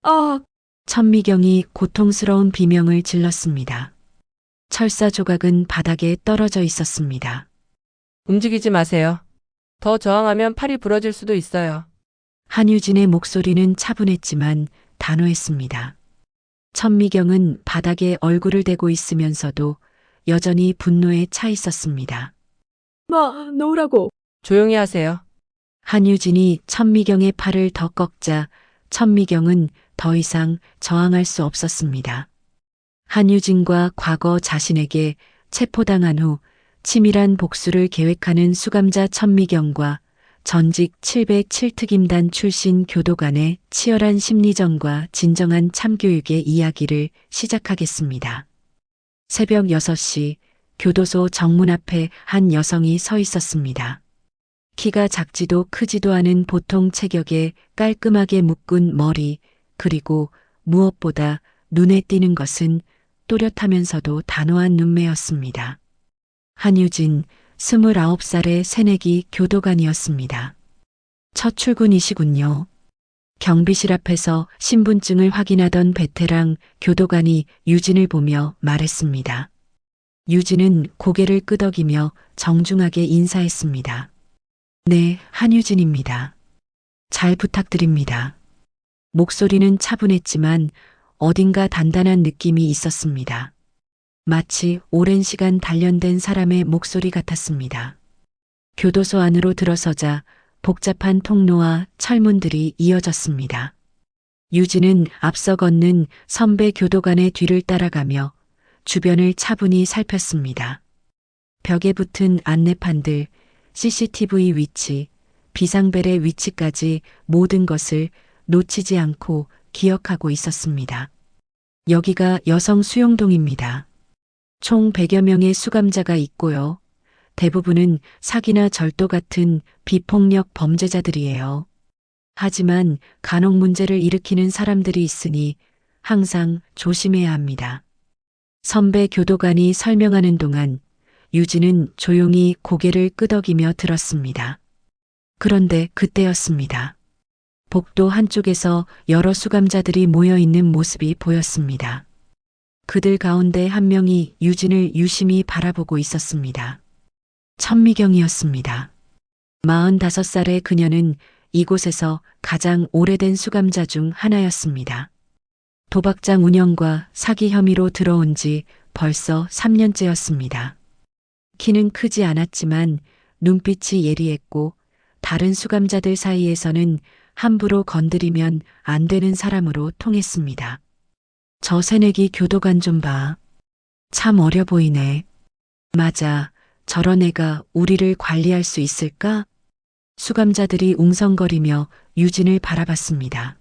아, 천미경이 고통스러운 비명을 질렀습니다. 철사 조각은 바닥에 떨어져 있었습니다. 움직이지 마세요. 더 저항하면 팔이 부러질 수도 있어요. 한유진의 목소리는 차분했지만 단호했습니다. 천미경은 바닥에 얼굴을 대고 있으면서도 여전히 분노에 차 있었습니다. 놓으라고. 조용히 하세요. 한유진이 천미경의 팔을 더 꺾자 천미경은 더 이상 저항할 수 없었습니다. 한유진과 과거 자신에게 체포당한 후 치밀한 복수를 계획하는 수감자 천미경과 전직 707특임단 출신 교도관의 치열한 심리전과 진정한 참교육의 이야기를 시작하겠습니다. 새벽 6시 교도소 정문 앞에 한 여성이 서 있었습니다. 키가 작지도 크지도 않은 보통 체격에 깔끔하게 묶은 머리, 그리고 무엇보다 눈에 띄는 것은 또렷하면서도 단호한 눈매였습니다. 한유진, 29살의 새내기 교도관이었습니다. 첫 출근이시군요. 경비실 앞에서 신분증을 확인하던 베테랑 교도관이 유진을 보며 말했습니다. 유진은 고개를 끄덕이며 정중하게 인사했습니다. 네, 한유진입니다. 잘 부탁드립니다. 목소리는 차분했지만 어딘가 단단한 느낌이 있었습니다. 마치 오랜 시간 단련된 사람의 목소리 같았습니다. 교도소 안으로 들어서자 복잡한 통로와 철문들이 이어졌습니다. 유진은 앞서 걷는 선배 교도관의 뒤를 따라가며 주변을 차분히 살폈습니다. 벽에 붙은 안내판들, CCTV 위치, 비상벨의 위치까지 모든 것을 놓치지 않고 기억하고 있었습니다. 여기가 여성 수용동입니다. 총 100여 명의 수감자가 있고요. 대부분은 사기나 절도 같은 비폭력 범죄자들이에요. 하지만 간혹 문제를 일으키는 사람들이 있으니 항상 조심해야 합니다. 선배 교도관이 설명하는 동안 유진은 조용히 고개를 끄덕이며 들었습니다. 그런데 그때였습니다. 복도 한쪽에서 여러 수감자들이 모여 있는 모습이 보였습니다. 그들 가운데 한 명이 유진을 유심히 바라보고 있었습니다. 천미경이었습니다. 45살의 그녀는 이곳에서 가장 오래된 수감자 중 하나였습니다. 도박장 운영과 사기 혐의로 들어온 지 벌써 3년째였습니다. 키는 크지 않았지만 눈빛이 예리했고 다른 수감자들 사이에서는 함부로 건드리면 안 되는 사람으로 통했습니다. 저 새내기 교도관 좀 봐. 참 어려 보이네. 맞아. 저런 애가 우리를 관리할 수 있을까? 수감자들이 웅성거리며 유진을 바라봤습니다.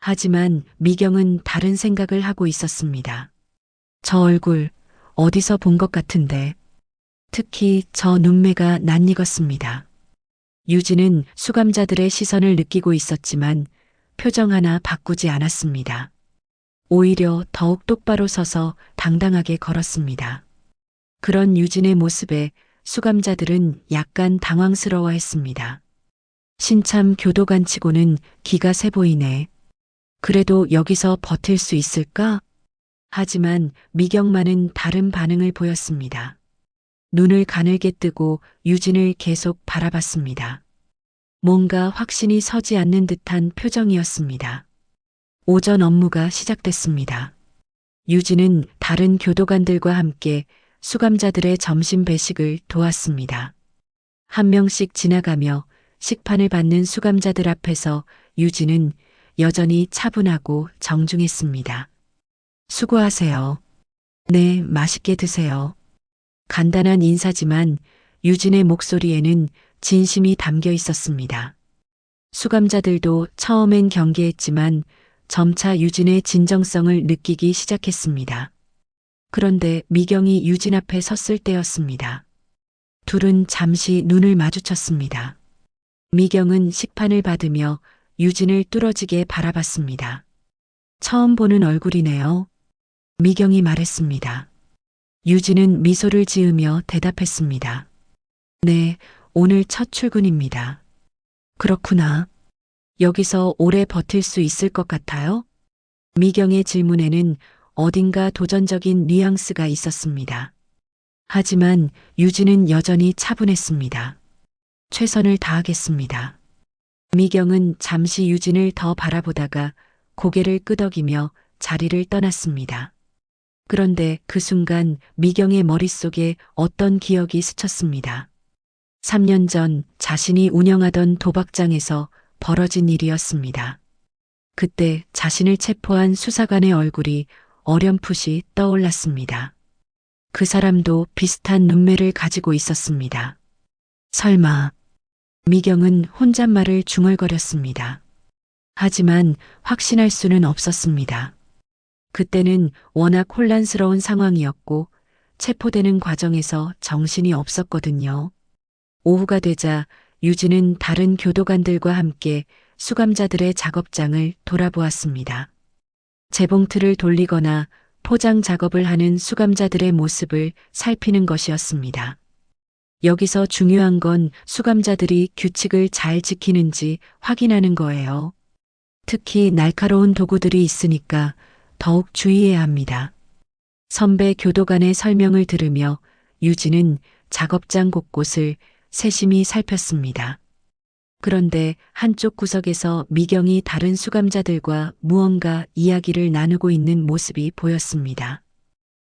하지만 미경은 다른 생각을 하고 있었습니다. 저 얼굴 어디서 본 것 같은데. 특히 저 눈매가 낯익었습니다. 유진은 수감자들의 시선을 느끼고 있었지만 표정 하나 바꾸지 않았습니다. 오히려 더욱 똑바로 서서 당당하게 걸었습니다. 그런 유진의 모습에 수감자들은 약간 당황스러워했습니다. 신참 교도관치고는 기가 세 보이네. 그래도 여기서 버틸 수 있을까? 하지만 미경만은 다른 반응을 보였습니다. 눈을 가늘게 뜨고 유진을 계속 바라봤습니다. 뭔가 확신이 서지 않는 듯한 표정이었습니다. 오전 업무가 시작됐습니다. 유진은 다른 교도관들과 함께 수감자들의 점심 배식을 도왔습니다. 한 명씩 지나가며 식판을 받는 수감자들 앞에서 유진은 여전히 차분하고 정중했습니다. 수고하세요. 네, 맛있게 드세요. 간단한 인사지만 유진의 목소리에는 진심이 담겨 있었습니다. 수감자들도 처음엔 경계했지만 점차 유진의 진정성을 느끼기 시작했습니다. 그런데 미경이 유진 앞에 섰을 때였습니다. 둘은 잠시 눈을 마주쳤습니다. 미경은 식판을 받으며 유진을 뚫어지게 바라봤습니다. 처음 보는 얼굴이네요. 미경이 말했습니다. 유진은 미소를 지으며 대답했습니다. 네, 오늘 첫 출근입니다. 그렇구나. 여기서 오래 버틸 수 있을 것 같아요? 미경의 질문에는 어딘가 도전적인 뉘앙스가 있었습니다. 하지만 유진은 여전히 차분했습니다. 최선을 다하겠습니다. 미경은 잠시 유진을 더 바라보다가 고개를 끄덕이며 자리를 떠났습니다. 그런데 그 순간 미경의 머릿속에 어떤 기억이 스쳤습니다. 3년 전 자신이 운영하던 도박장에서 벌어진 일이었습니다. 그때 자신을 체포한 수사관의 얼굴이 어렴풋이 떠올랐습니다. 그 사람도 비슷한 눈매를 가지고 있었습니다. 설마. 미경은 혼잣말을 중얼거렸습니다. 하지만 확신할 수는 없었습니다. 그때는 워낙 혼란스러운 상황이었고 체포되는 과정에서 정신이 없었거든요. 오후가 되자 유진은 다른 교도관들과 함께 수감자들의 작업장을 돌아보았습니다. 재봉틀을 돌리거나 포장 작업을 하는 수감자들의 모습을 살피는 것이었습니다. 여기서 중요한 건 수감자들이 규칙을 잘 지키는지 확인하는 거예요. 특히 날카로운 도구들이 있으니까 더욱 주의해야 합니다. 선배 교도관의 설명을 들으며 유진은 작업장 곳곳을 세심히 살폈습니다. 그런데 한쪽 구석에서 미경이 다른 수감자들과 무언가 이야기를 나누고 있는 모습이 보였습니다.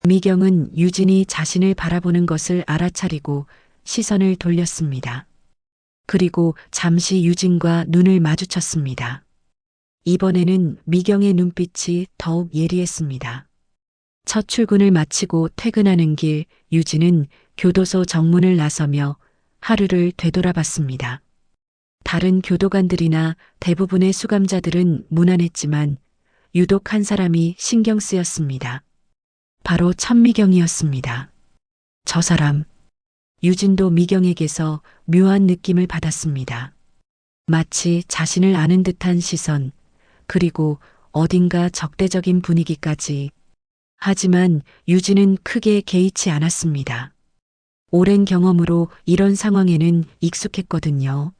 미경은 유진이 자신을 바라보는 것을 알아차리고 시선을 돌렸습니다. 그리고 잠시 유진과 눈을 마주쳤습니다. 이번에는 미경의 눈빛이 더욱 예리했습니다. 첫 출근을 마치고 퇴근하는 길 유진은 교도소 정문을 나서며 하루를 되돌아봤습니다. 다른 교도관들이나 대부분의 수감자들은 무난했지만 유독 한 사람이 신경 쓰였습니다. 바로 천미경이었습니다. 저 사람. 유진도 미경에게서 묘한 느낌을 받았습니다. 마치 자신을 아는 듯한 시선, 그리고 어딘가 적대적인 분위기까지. 하지만 유진은 크게 개의치 않았습니다. 오랜 경험으로 이런 상황에는 익숙했거든요.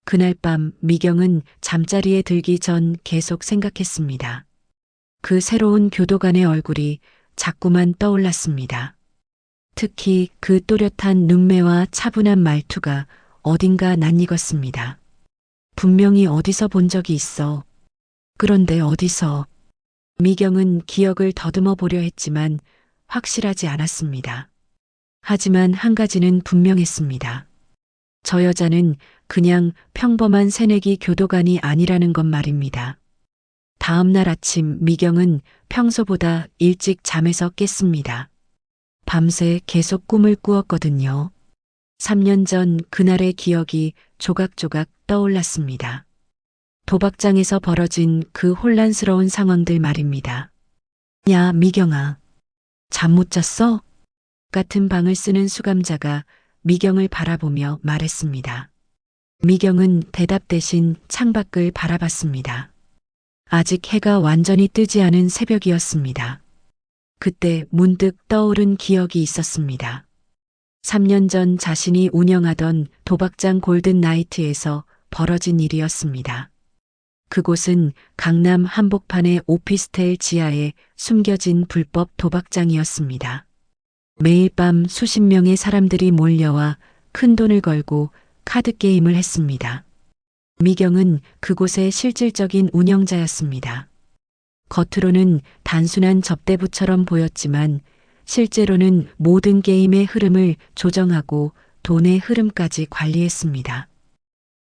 그날 밤 미경은 잠자리에 들기 전 계속 생각했습니다. 그 새로운 교도관의 얼굴이 자꾸만 떠올랐습니다. 특히 그 또렷한 눈매와 차분한 말투가 어딘가 낯익었습니다. 분명히 어디서 본 적이 있어. 그런데 어디서? 미경은 기억을 더듬어 보려 했지만 확실하지 않았습니다. 하지만 한 가지는 분명했습니다. 저 여자는 그냥 평범한 새내기 교도관이 아니라는 것 말입니다. 다음 날 아침 미경은 평소보다 일찍 잠에서 깼습니다. 밤새 계속 꿈을 꾸었거든요. 3년 전 그날의 기억이 조각조각 떠올랐습니다. 도박장에서 벌어진 그 혼란스러운 상황들 말입니다. 야, 미경아. 잠 못 잤어? 같은 방을 쓰는 수감자가 미경을 바라보며 말했습니다. 미경은 대답 대신 창밖을 바라봤습니다. 아직 해가 완전히 뜨지 않은 새벽이었습니다. 그때 문득 떠오른 기억이 있었습니다. 3년 전 자신이 운영하던 도박장 골든 나이트에서 벌어진 일이었습니다. 그곳은 강남 한복판의 오피스텔 지하에 숨겨진 불법 도박장이었습니다. 매일 밤 수십 명의 사람들이 몰려와 큰 돈을 걸고 카드 게임을 했습니다. 미경은 그곳의 실질적인 운영자였습니다. 겉으로는 단순한 접대부처럼 보였지만 실제로는 모든 게임의 흐름을 조정하고 돈의 흐름까지 관리했습니다.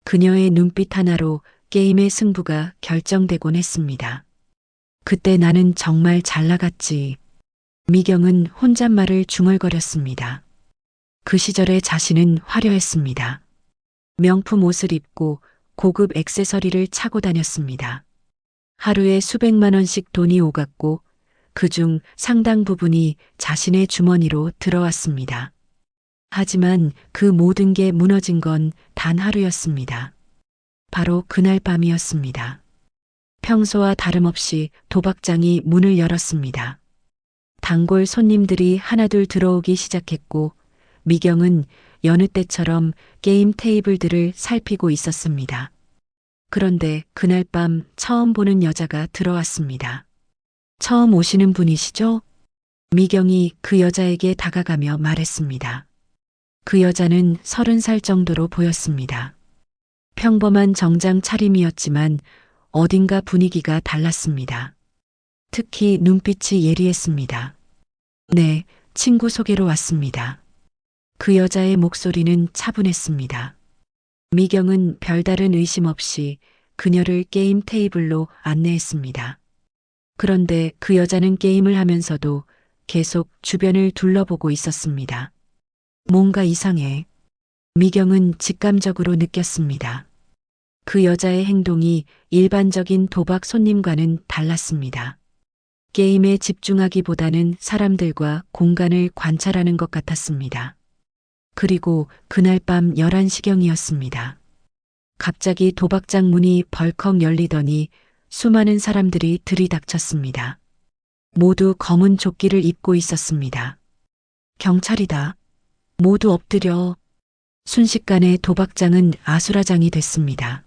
그녀의 눈빛 하나로 게임의 승부가 결정되곤 했습니다. 그때 나는 정말 잘 나갔지. 미경은 혼잣말을 중얼거렸습니다. 그 시절의 자신은 화려했습니다. 명품 옷을 입고 고급 액세서리를 차고 다녔습니다. 하루에 수백만 원씩 돈이 오갔고 그중 상당 부분이 자신의 주머니로 들어왔습니다. 하지만 그 모든 게 무너진 건 단 하루였습니다. 바로 그날 밤이었습니다. 평소와 다름없이 도박장이 문을 열었습니다. 단골 손님들이 하나둘 들어오기 시작했고 미경은 여느 때처럼 게임 테이블들을 살피고 있었습니다. 그런데 그날 밤 처음 보는 여자가 들어왔습니다. 처음 오시는 분이시죠? 미경이 그 여자에게 다가가며 말했습니다. 그 여자는 30살 정도로 보였습니다. 평범한 정장 차림이었지만 어딘가 분위기가 달랐습니다. 특히 눈빛이 예리했습니다. 네, 친구 소개로 왔습니다. 그 여자의 목소리는 차분했습니다. 미경은 별다른 의심 없이 그녀를 게임 테이블로 안내했습니다. 그런데 그 여자는 게임을 하면서도 계속 주변을 둘러보고 있었습니다. 뭔가 이상해. 미경은 직감적으로 느꼈습니다. 그 여자의 행동이 일반적인 도박 손님과는 달랐습니다. 게임에 집중하기보다는 사람들과 공간을 관찰하는 것 같았습니다. 그리고 그날 밤 11시경이었습니다. 갑자기 도박장 문이 벌컥 열리더니 수많은 사람들이 들이닥쳤습니다. 모두 검은 조끼를 입고 있었습니다. 경찰이다. 모두 엎드려. 순식간에 도박장은 아수라장이 됐습니다.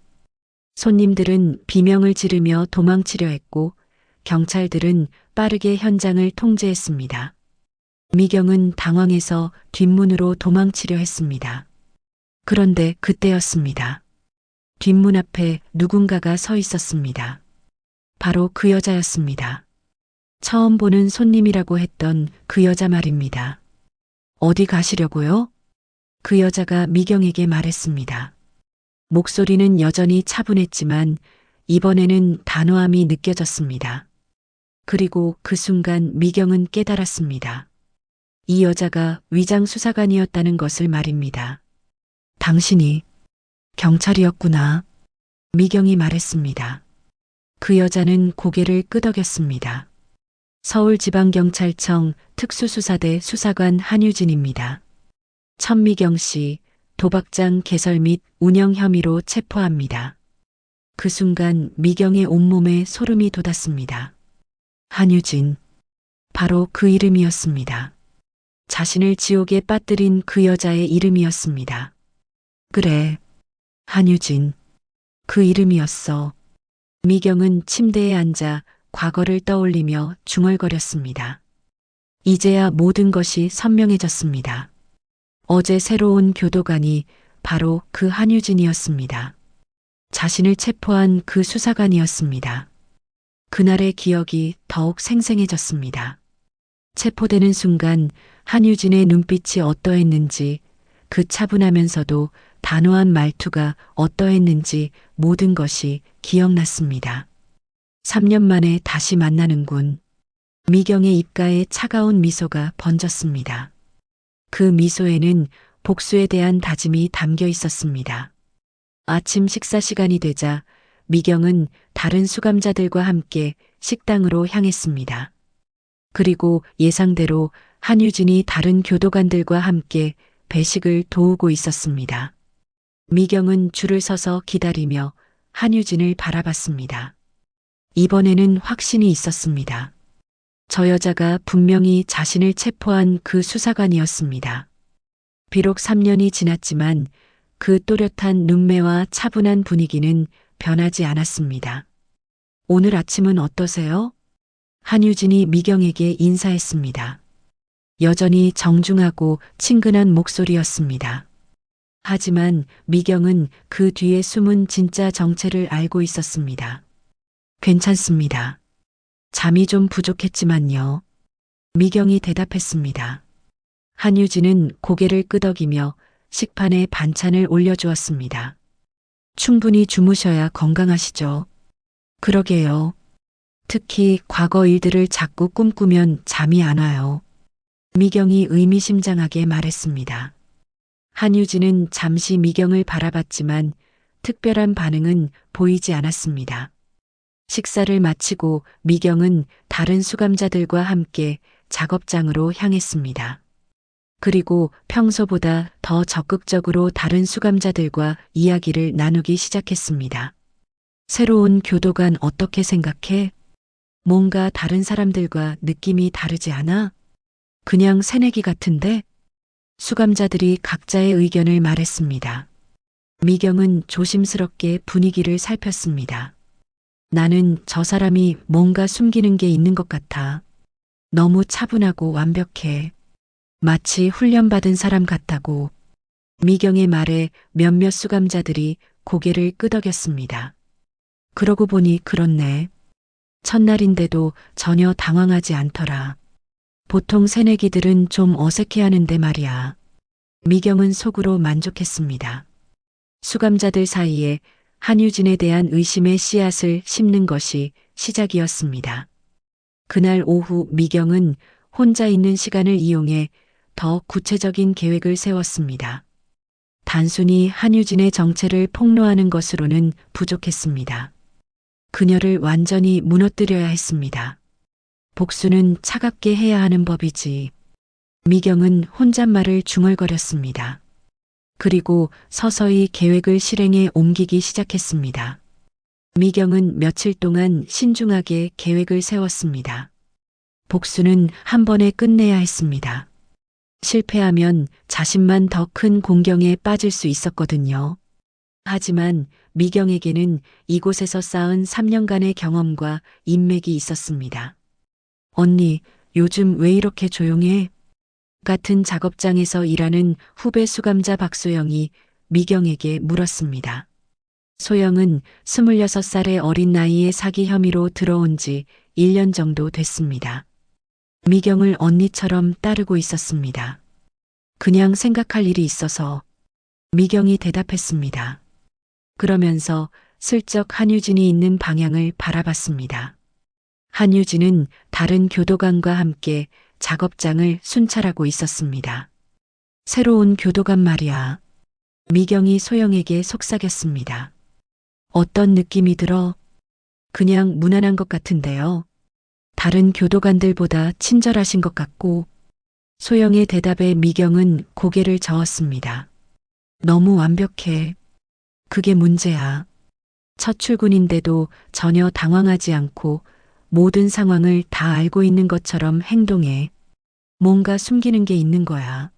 손님들은 비명을 지르며 도망치려 했고 경찰들은 빠르게 현장을 통제했습니다. 미경은 당황해서 뒷문으로 도망치려 했습니다. 그런데 그때였습니다. 뒷문 앞에 누군가가 서 있었습니다. 바로 그 여자였습니다. 처음 보는 손님이라고 했던 그 여자 말입니다. 어디 가시려고요? 그 여자가 미경에게 말했습니다. 목소리는 여전히 차분했지만 이번에는 단호함이 느껴졌습니다. 그리고 그 순간 미경은 깨달았습니다. 이 여자가 위장 수사관이었다는 것을 말입니다. 당신이 경찰이었구나. 미경이 말했습니다. 그 여자는 고개를 끄덕였습니다. 서울지방경찰청 특수수사대 수사관 한유진입니다. 천미경 씨, 도박장 개설 및 운영 혐의로 체포합니다. 그 순간 미경의 온몸에 소름이 돋았습니다. 한유진. 바로 그 이름이었습니다. 자신을 지옥에 빠뜨린 그 여자의 이름이었습니다. 그래, 한유진. 그 이름이었어. 미경은 침대에 앉아 과거를 떠올리며 중얼거렸습니다. 이제야 모든 것이 선명해졌습니다. 어제 새로 온 교도관이 바로 그 한유진이었습니다. 자신을 체포한 그 수사관이었습니다. 그날의 기억이 더욱 생생해졌습니다. 체포되는 순간 한유진의 눈빛이 어떠했는지, 그 차분하면서도 단호한 말투가 어떠했는지 모든 것이 기억났습니다. 3년 만에 다시 만나는군. 미경의 입가에 차가운 미소가 번졌습니다. 그 미소에는 복수에 대한 다짐이 담겨 있었습니다. 아침 식사 시간이 되자 미경은 다른 수감자들과 함께 식당으로 향했습니다. 그리고 예상대로 한유진이 다른 교도관들과 함께 배식을 도우고 있었습니다. 미경은 줄을 서서 기다리며 한유진을 바라봤습니다. 이번에는 확신이 있었습니다. 저 여자가 분명히 자신을 체포한 그 수사관이었습니다. 비록 3년이 지났지만 그 또렷한 눈매와 차분한 분위기는 변하지 않았습니다. 오늘 아침은 어떠세요? 한유진이 미경에게 인사했습니다. 여전히 정중하고 친근한 목소리였습니다. 하지만 미경은 그 뒤에 숨은 진짜 정체를 알고 있었습니다. 괜찮습니다. 잠이 좀 부족했지만요. 미경이 대답했습니다. 한유진은 고개를 끄덕이며 식판에 반찬을 올려주었습니다. 충분히 주무셔야 건강하시죠. 그러게요. 특히 과거 일들을 자꾸 꿈꾸면 잠이 안 와요. 미경이 의미심장하게 말했습니다. 한유진은 잠시 미경을 바라봤지만 특별한 반응은 보이지 않았습니다. 식사를 마치고 미경은 다른 수감자들과 함께 작업장으로 향했습니다. 그리고 평소보다 더 적극적으로 다른 수감자들과 이야기를 나누기 시작했습니다. 새로운 교도관 어떻게 생각해? 뭔가 다른 사람들과 느낌이 다르지 않아? 그냥 새내기 같은데? 수감자들이 각자의 의견을 말했습니다. 미경은 조심스럽게 분위기를 살폈습니다. 나는 저 사람이 뭔가 숨기는 게 있는 것 같아. 너무 차분하고 완벽해. 마치 훈련받은 사람 같다고. 미경의 말에 몇몇 수감자들이 고개를 끄덕였습니다. 그러고 보니 그렇네. 첫날인데도 전혀 당황하지 않더라. 보통 새내기들은 좀 어색해하는데 말이야. 미경은 속으로 만족했습니다. 수감자들 사이에 한유진에 대한 의심의 씨앗을 심는 것이 시작이었습니다. 그날 오후 미경은 혼자 있는 시간을 이용해 더 구체적인 계획을 세웠습니다. 단순히 한유진의 정체를 폭로하는 것으로는 부족했습니다. 그녀를 완전히 무너뜨려야 했습니다. 복수는 차갑게 해야 하는 법이지. 미경은 혼잣말을 중얼거렸습니다. 그리고 서서히 계획을 실행에 옮기기 시작했습니다. 미경은 며칠 동안 신중하게 계획을 세웠습니다. 복수는 한 번에 끝내야 했습니다. 실패하면 자신만 더 큰 공경에 빠질 수 있었거든요. 하지만 미경에게는 이곳에서 쌓은 3년간의 경험과 인맥이 있었습니다. 언니, 요즘 왜 이렇게 조용해? 같은 작업장에서 일하는 후배 수감자 박소영이 미경에게 물었습니다. 소영은 26살의 어린 나이에 사기 혐의로 들어온 지 1년 정도 됐습니다. 미경을 언니처럼 따르고 있었습니다. 그냥 생각할 일이 있어서. 미경이 대답했습니다. 그러면서 슬쩍 한유진이 있는 방향을 바라봤습니다. 한유진은 다른 교도관과 함께 작업장을 순찰하고 있었습니다. 새로운 교도관 말이야. 미경이 소영에게 속삭였습니다. 어떤 느낌이 들어? 그냥 무난한 것 같은데요. 다른 교도관들보다 친절하신 것 같고. 소영의 대답에 미경은 고개를 저었습니다. 너무 완벽해. 그게 문제야. 첫 출근인데도 전혀 당황하지 않고 모든 상황을 다 알고 있는 것처럼 행동해. 뭔가 숨기는 게 있는 거야.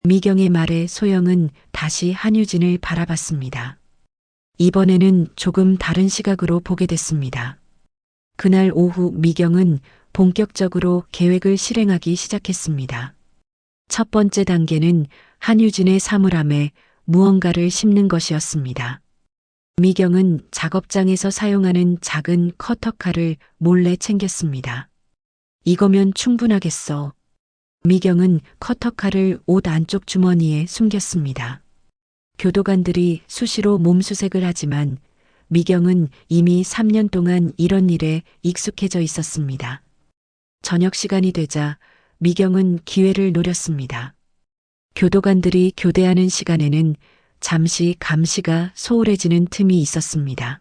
미경의 말에 소영은 다시 한유진을 바라봤습니다. 이번에는 조금 다른 시각으로 보게 됐습니다. 그날 오후 미경은 본격적으로 계획을 실행하기 시작했습니다. 첫 번째 단계는 한유진의 사물함에 무언가를 심는 것이었습니다. 미경은 작업장에서 사용하는 작은 커터칼을 몰래 챙겼습니다. 이거면 충분하겠어. 미경은 커터칼을 옷 안쪽 주머니에 숨겼습니다. 교도관들이 수시로 몸수색을 하지만 미경은 이미 3년 동안 이런 일에 익숙해져 있었습니다. 저녁 시간이 되자 미경은 기회를 노렸습니다. 교도관들이 교대하는 시간에는 잠시 감시가 소홀해지는 틈이 있었습니다.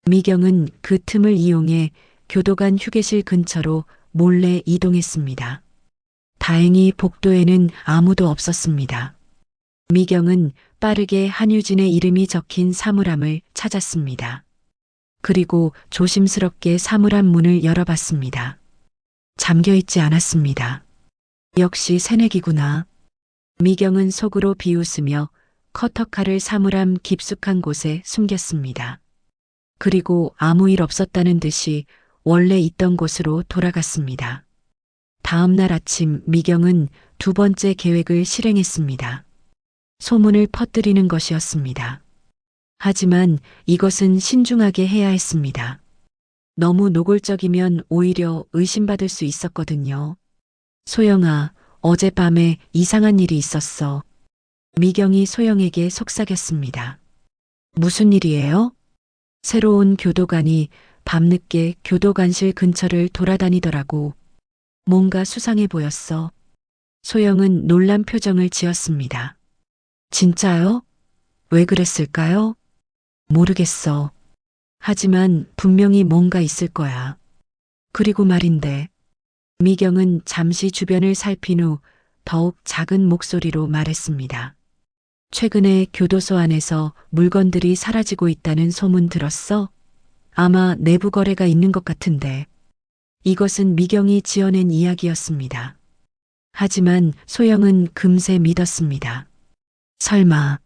미경은 그 틈을 이용해 교도관 휴게실 근처로 몰래 이동했습니다. 다행히 복도에는 아무도 없었습니다. 미경은 빠르게 한유진의 이름이 적힌 사물함을 찾았습니다. 그리고 조심스럽게 사물함 문을 열어봤습니다. 잠겨있지 않았습니다. 역시 새내기구나. 미경은 속으로 비웃으며 커터칼을 사물함 깊숙한 곳에 숨겼습니다. 그리고 아무 일 없었다는 듯이 원래 있던 곳으로 돌아갔습니다. 다음 날 아침 미경은 두 번째 계획을 실행했습니다. 소문을 퍼뜨리는 것이었습니다. 하지만 이것은 신중하게 해야 했습니다. 너무 노골적이면 오히려 의심받을 수 있었거든요. 소영아, 어젯밤에 이상한 일이 있었어. 미경이 소영에게 속삭였습니다. 무슨 일이에요? 새로운 교도관이 밤늦게 교도관실 근처를 돌아다니더라고. 뭔가 수상해 보였어. 소영은 놀란 표정을 지었습니다. 진짜요? 왜 그랬을까요? 모르겠어. 하지만 분명히 뭔가 있을 거야. 그리고 말인데. 미경은 잠시 주변을 살핀 후 더욱 작은 목소리로 말했습니다. 최근에 교도소 안에서 물건들이 사라지고 있다는 소문 들었어? 아마 내부 거래가 있는 것 같은데. 이것은 미경이 지어낸 이야기였습니다. 하지만 소영은 금세 믿었습니다. 설마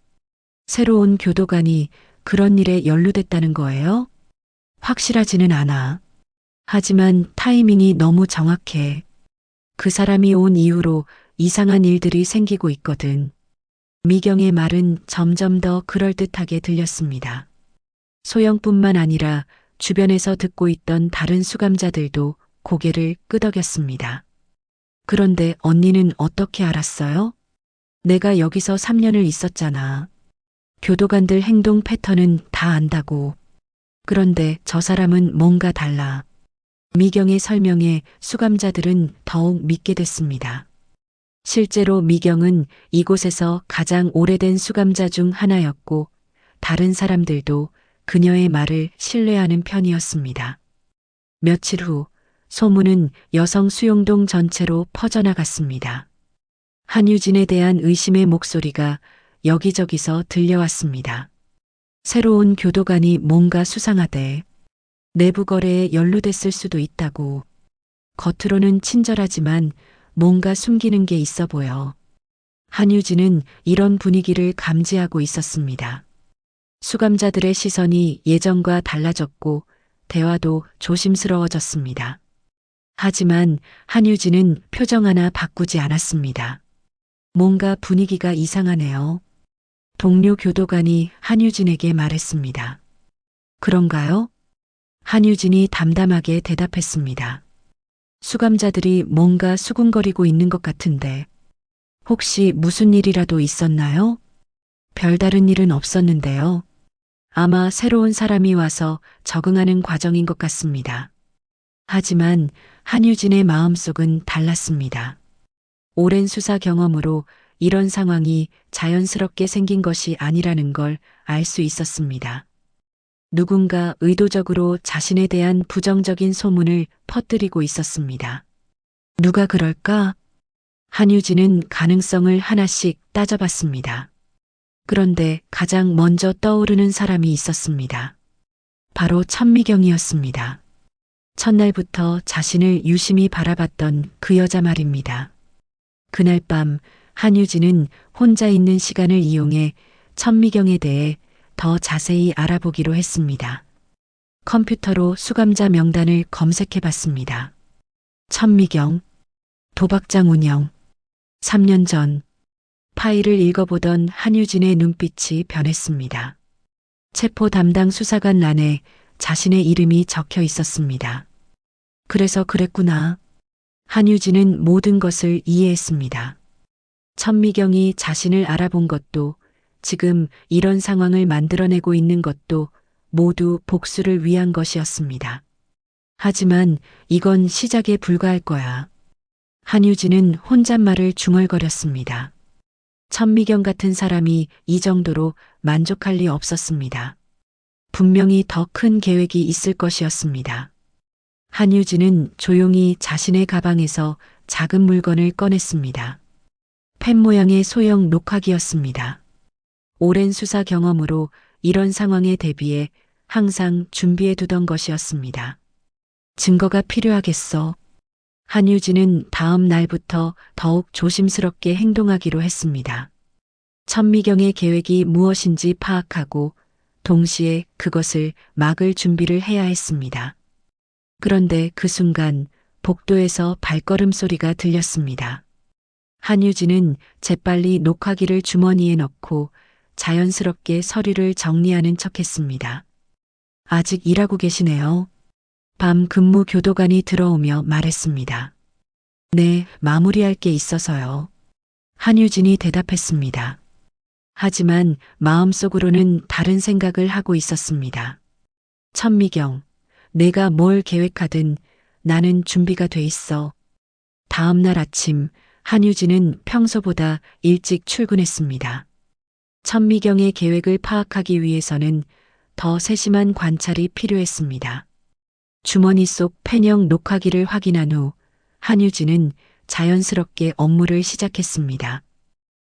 새로운 교도관이 그런 일에 연루됐다는 거예요? 확실하지는 않아. 하지만 타이밍이 너무 정확해. 그 사람이 온 이후로 이상한 일들이 생기고 있거든. 미경의 말은 점점 더 그럴듯하게 들렸습니다. 소영뿐만 아니라 주변에서 듣고 있던 다른 수감자들도 고개를 끄덕였습니다. 그런데 언니는 어떻게 알았어요? 내가 여기서 3년을 있었잖아. 교도관들 행동 패턴은 다 안다고. 그런데 저 사람은 뭔가 달라. 미경의 설명에 수감자들은 더욱 믿게 됐습니다. 실제로 미경은 이곳에서 가장 오래된 수감자 중 하나였고 다른 사람들도 그녀의 말을 신뢰하는 편이었습니다. 며칠 후 소문은 여성 수용동 전체로 퍼져나갔습니다. 한유진에 대한 의심의 목소리가 여기저기서 들려왔습니다. 새로운 교도관이 뭔가 수상하대. 내부 거래에 연루됐을 수도 있다고. 겉으로는 친절하지만 뭔가 숨기는 게 있어 보여. 한유진은 이런 분위기를 감지하고 있었습니다. 수감자들의 시선이 예전과 달라졌고 대화도 조심스러워졌습니다. 하지만 한유진은 표정 하나 바꾸지 않았습니다. 뭔가 분위기가 이상하네요. 동료 교도관이 한유진에게 말했습니다. 그런가요? 한유진이 담담하게 대답했습니다. 수감자들이 뭔가 수군거리고 있는 것 같은데 혹시 무슨 일이라도 있었나요? 별다른 일은 없었는데요. 아마 새로운 사람이 와서 적응하는 과정인 것 같습니다. 하지만 한유진의 마음속은 달랐습니다. 오랜 수사 경험으로 이런 상황이 자연스럽게 생긴 것이 아니라는 걸 알 수 있었습니다. 누군가 의도적으로 자신에 대한 부정적인 소문을 퍼뜨리고 있었습니다. 누가 그럴까? 한유진은 가능성을 하나씩 따져봤습니다. 그런데 가장 먼저 떠오르는 사람이 있었습니다. 바로 천미경이었습니다. 첫날부터 자신을 유심히 바라봤던 그 여자 말입니다. 그날 밤 한유진은 혼자 있는 시간을 이용해 천미경에 대해 더 자세히 알아보기로 했습니다. 컴퓨터로 수감자 명단을 검색해 봤습니다. 천미경, 도박장 운영. 3년 전 파일을 읽어보던 한유진의 눈빛이 변했습니다. 체포 담당 수사관 란에 자신의 이름이 적혀 있었습니다. 그래서 그랬구나. 한유진은 모든 것을 이해했습니다. 천미경이 자신을 알아본 것도 지금 이런 상황을 만들어내고 있는 것도 모두 복수를 위한 것이었습니다. 하지만 이건 시작에 불과할 거야. 한유진은 혼잣말을 중얼거렸습니다. 천미경 같은 사람이 이 정도로 만족할 리 없었습니다. 분명히 더 큰 계획이 있을 것이었습니다. 한유진은 조용히 자신의 가방에서 작은 물건을 꺼냈습니다. 펜 모양의 소형 녹화기였습니다. 오랜 수사 경험으로 이런 상황에 대비해 항상 준비해 두던 것이었습니다. 증거가 필요하겠어. 한유진은 다음 날부터 더욱 조심스럽게 행동하기로 했습니다. 천미경의 계획이 무엇인지 파악하고 동시에 그것을 막을 준비를 해야 했습니다. 그런데 그 순간 복도에서 발걸음 소리가 들렸습니다. 한유진은 재빨리 녹화기를 주머니에 넣고 자연스럽게 서류를 정리하는 척했습니다. 아직 일하고 계시네요. 밤 근무 교도관이 들어오며 말했습니다. 네, 마무리할 게 있어서요. 한유진이 대답했습니다. 하지만 마음속으로는 다른 생각을 하고 있었습니다. 천미경, 내가 뭘 계획하든 나는 준비가 돼 있어. 다음 날 아침 한유진은 평소보다 일찍 출근했습니다. 천미경의 계획을 파악하기 위해서는 더 세심한 관찰이 필요했습니다. 주머니 속 펜형 녹화기를 확인한 후 한유진은 자연스럽게 업무를 시작했습니다.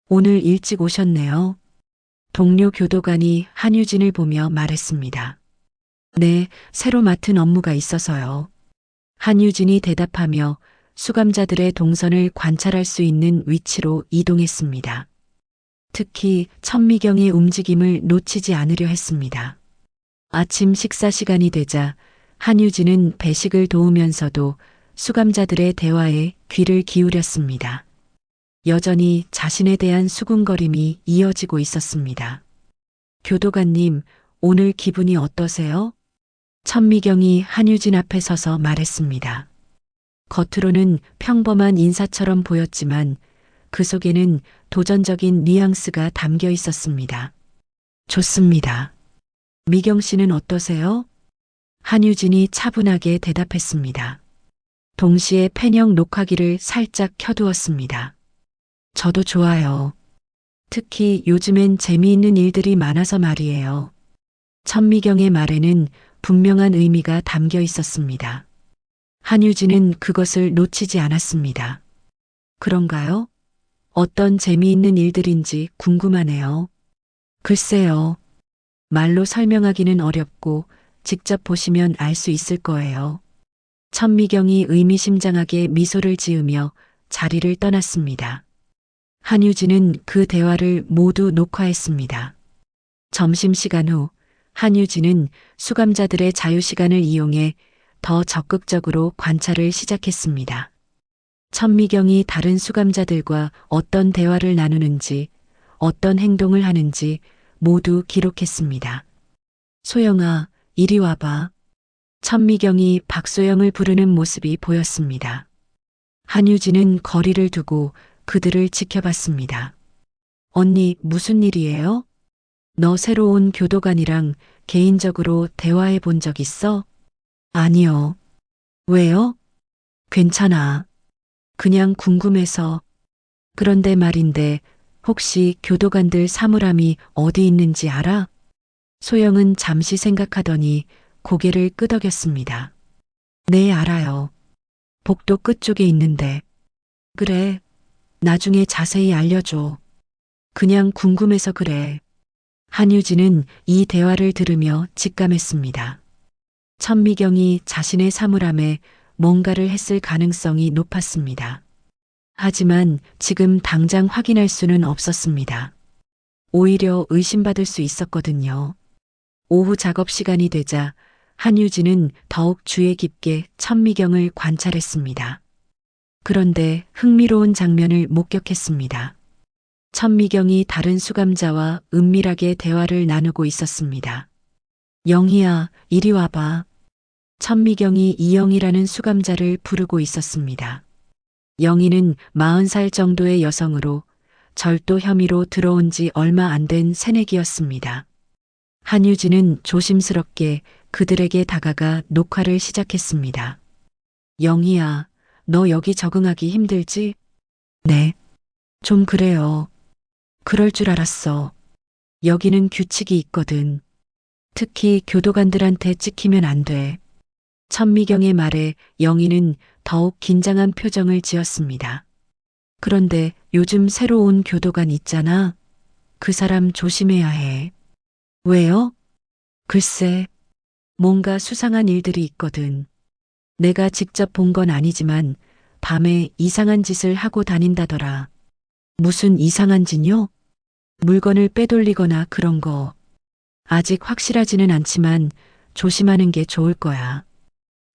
오늘 일찍 오셨네요. 동료 교도관이 한유진을 보며 말했습니다. 네, 새로 맡은 업무가 있어서요. 한유진이 대답하며 수감자들의 동선을 관찰할 수 있는 위치로 이동했습니다. 특히 천미경의 움직임을 놓치지 않으려 했습니다. 아침 식사 시간이 되자 한유진은 배식을 도우면서도 수감자들의 대화에 귀를 기울였습니다. 여전히 자신에 대한 수군거림이 이어지고 있었습니다. 교도관님, 오늘 기분이 어떠세요? 천미경이 한유진 앞에 서서 말했습니다. 겉으로는 평범한 인사처럼 보였지만 그 속에는 도전적인 뉘앙스가 담겨 있었습니다. 좋습니다. 미경 씨는 어떠세요? 한유진이 차분하게 대답했습니다. 동시에 펜형 녹화기를 살짝 켜두었습니다. 저도 좋아요. 특히 요즘엔 재미있는 일들이 많아서 말이에요. 천미경의 말에는 분명한 의미가 담겨 있었습니다. 한유진은 그것을 놓치지 않았습니다. 그런가요? 어떤 재미있는 일들인지 궁금하네요. 글쎄요. 말로 설명하기는 어렵고 직접 보시면 알 수 있을 거예요. 천미경이 의미심장하게 미소를 지으며 자리를 떠났습니다. 한유진은 그 대화를 모두 녹화했습니다. 점심시간 후 한유진은 수감자들의 자유시간을 이용해 더 적극적으로 관찰을 시작했습니다. 천미경이 다른 수감자들과 어떤 대화를 나누는지, 어떤 행동을 하는지 모두 기록했습니다. 소영아, 이리 와봐. 천미경이 박소영을 부르는 모습이 보였습니다. 한유진은 거리를 두고 그들을 지켜봤습니다. 언니, 무슨 일이에요? 너 새로 온 교도관이랑 개인적으로 대화해 본 적 있어? 아니요. 왜요? 괜찮아. 그냥 궁금해서. 그런데 말인데 혹시 교도관들 사물함이 어디 있는지 알아? 소영은 잠시 생각하더니 고개를 끄덕였습니다. 네, 알아요. 복도 끝쪽에 있는데. 그래. 나중에 자세히 알려줘. 그냥 궁금해서 그래. 한유진은 이 대화를 들으며 직감했습니다. 천미경이 자신의 사물함에 뭔가를 했을 가능성이 높았습니다. 하지만 지금 당장 확인할 수는 없었습니다. 오히려 의심받을 수 있었거든요. 오후 작업 시간이 되자 한유진은 더욱 주의 깊게 천미경을 관찰했습니다. 그런데 흥미로운 장면을 목격했습니다. 천미경이 다른 수감자와 은밀하게 대화를 나누고 있었습니다. 영희야, 이리 와봐. 천미경이 이영희라는 수감자를 부르고 있었습니다. 영희는 40살 정도의 여성으로 절도 혐의로 들어온 지 얼마 안 된 새내기였습니다. 한유진은 조심스럽게 그들에게 다가가 녹화를 시작했습니다. 영희야, 너 여기 적응하기 힘들지? 네. 좀 그래요. 그럴 줄 알았어. 여기는 규칙이 있거든. 특히 교도관들한테 찍히면 안 돼. 천미경의 말에 영희는 더욱 긴장한 표정을 지었습니다. 그런데 요즘 새로 온 교도관 있잖아. 그 사람 조심해야 해. 왜요? 글쎄, 뭔가 수상한 일들이 있거든. 내가 직접 본 건 아니지만 밤에 이상한 짓을 하고 다닌다더라. 무슨 이상한 짓요? 물건을 빼돌리거나 그런 거. 아직 확실하지는 않지만 조심하는 게 좋을 거야.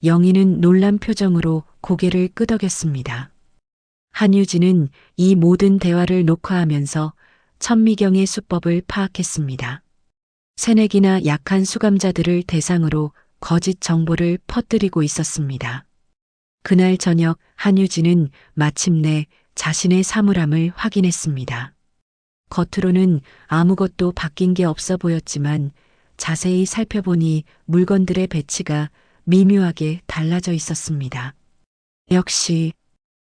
영희는 놀란 표정으로 고개를 끄덕였습니다. 한유진은 이 모든 대화를 녹화하면서 천미경의 수법을 파악했습니다. 새내기나 약한 수감자들을 대상으로 거짓 정보를 퍼뜨리고 있었습니다. 그날 저녁 한유진은 마침내 자신의 사물함을 확인했습니다. 겉으로는 아무것도 바뀐 게 없어 보였지만 자세히 살펴보니 물건들의 배치가 미묘하게 달라져 있었습니다. 역시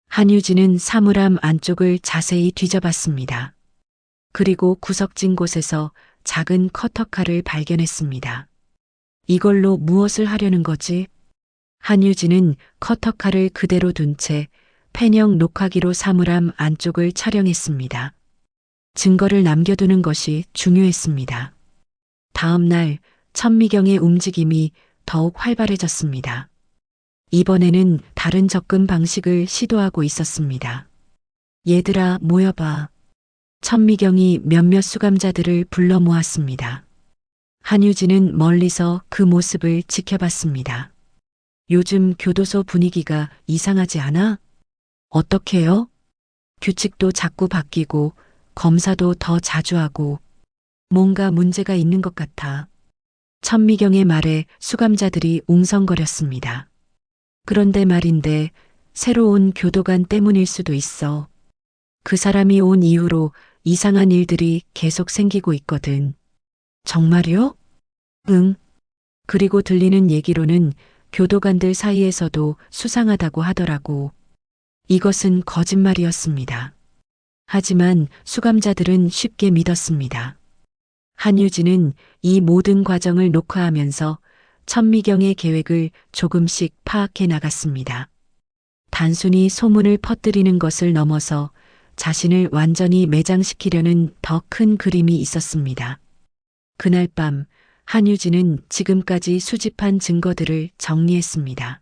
한유진은 사물함 안쪽을 자세히 뒤져봤습니다. 그리고 구석진 곳에서 작은 커터칼을 발견했습니다. 이걸로 무엇을 하려는 거지? 한유진은 커터칼을 그대로 둔 채 펜형 녹화기로 사물함 안쪽을 촬영했습니다. 증거를 남겨두는 것이 중요했습니다. 다음 날 천미경의 움직임이 더욱 활발해졌습니다. 이번에는 다른 접근 방식을 시도하고 있었습니다. 얘들아, 모여봐. 천미경이 몇몇 수감자들을 불러 모았습니다. 한유진은 멀리서 그 모습을 지켜봤습니다. 요즘 교도소 분위기가 이상하지 않아? 어떻게요? 규칙도 자꾸 바뀌고 검사도 더 자주 하고 뭔가 문제가 있는 것 같아. 천미경의 말에 수감자들이 웅성거렸습니다. 그런데 말인데 새로 온 교도관 때문일 수도 있어. 그 사람이 온 이후로 이상한 일들이 계속 생기고 있거든. 정말요? 응. 그리고 들리는 얘기로는 교도관들 사이에서도 수상하다고 하더라고. 이것은 거짓말이었습니다. 하지만 수감자들은 쉽게 믿었습니다. 한유진은 이 모든 과정을 녹화하면서 천미경의 계획을 조금씩 파악해 나갔습니다. 단순히 소문을 퍼뜨리는 것을 넘어서 자신을 완전히 매장시키려는 더 큰 그림이 있었습니다. 그날 밤 한유진은 지금까지 수집한 증거들을 정리했습니다.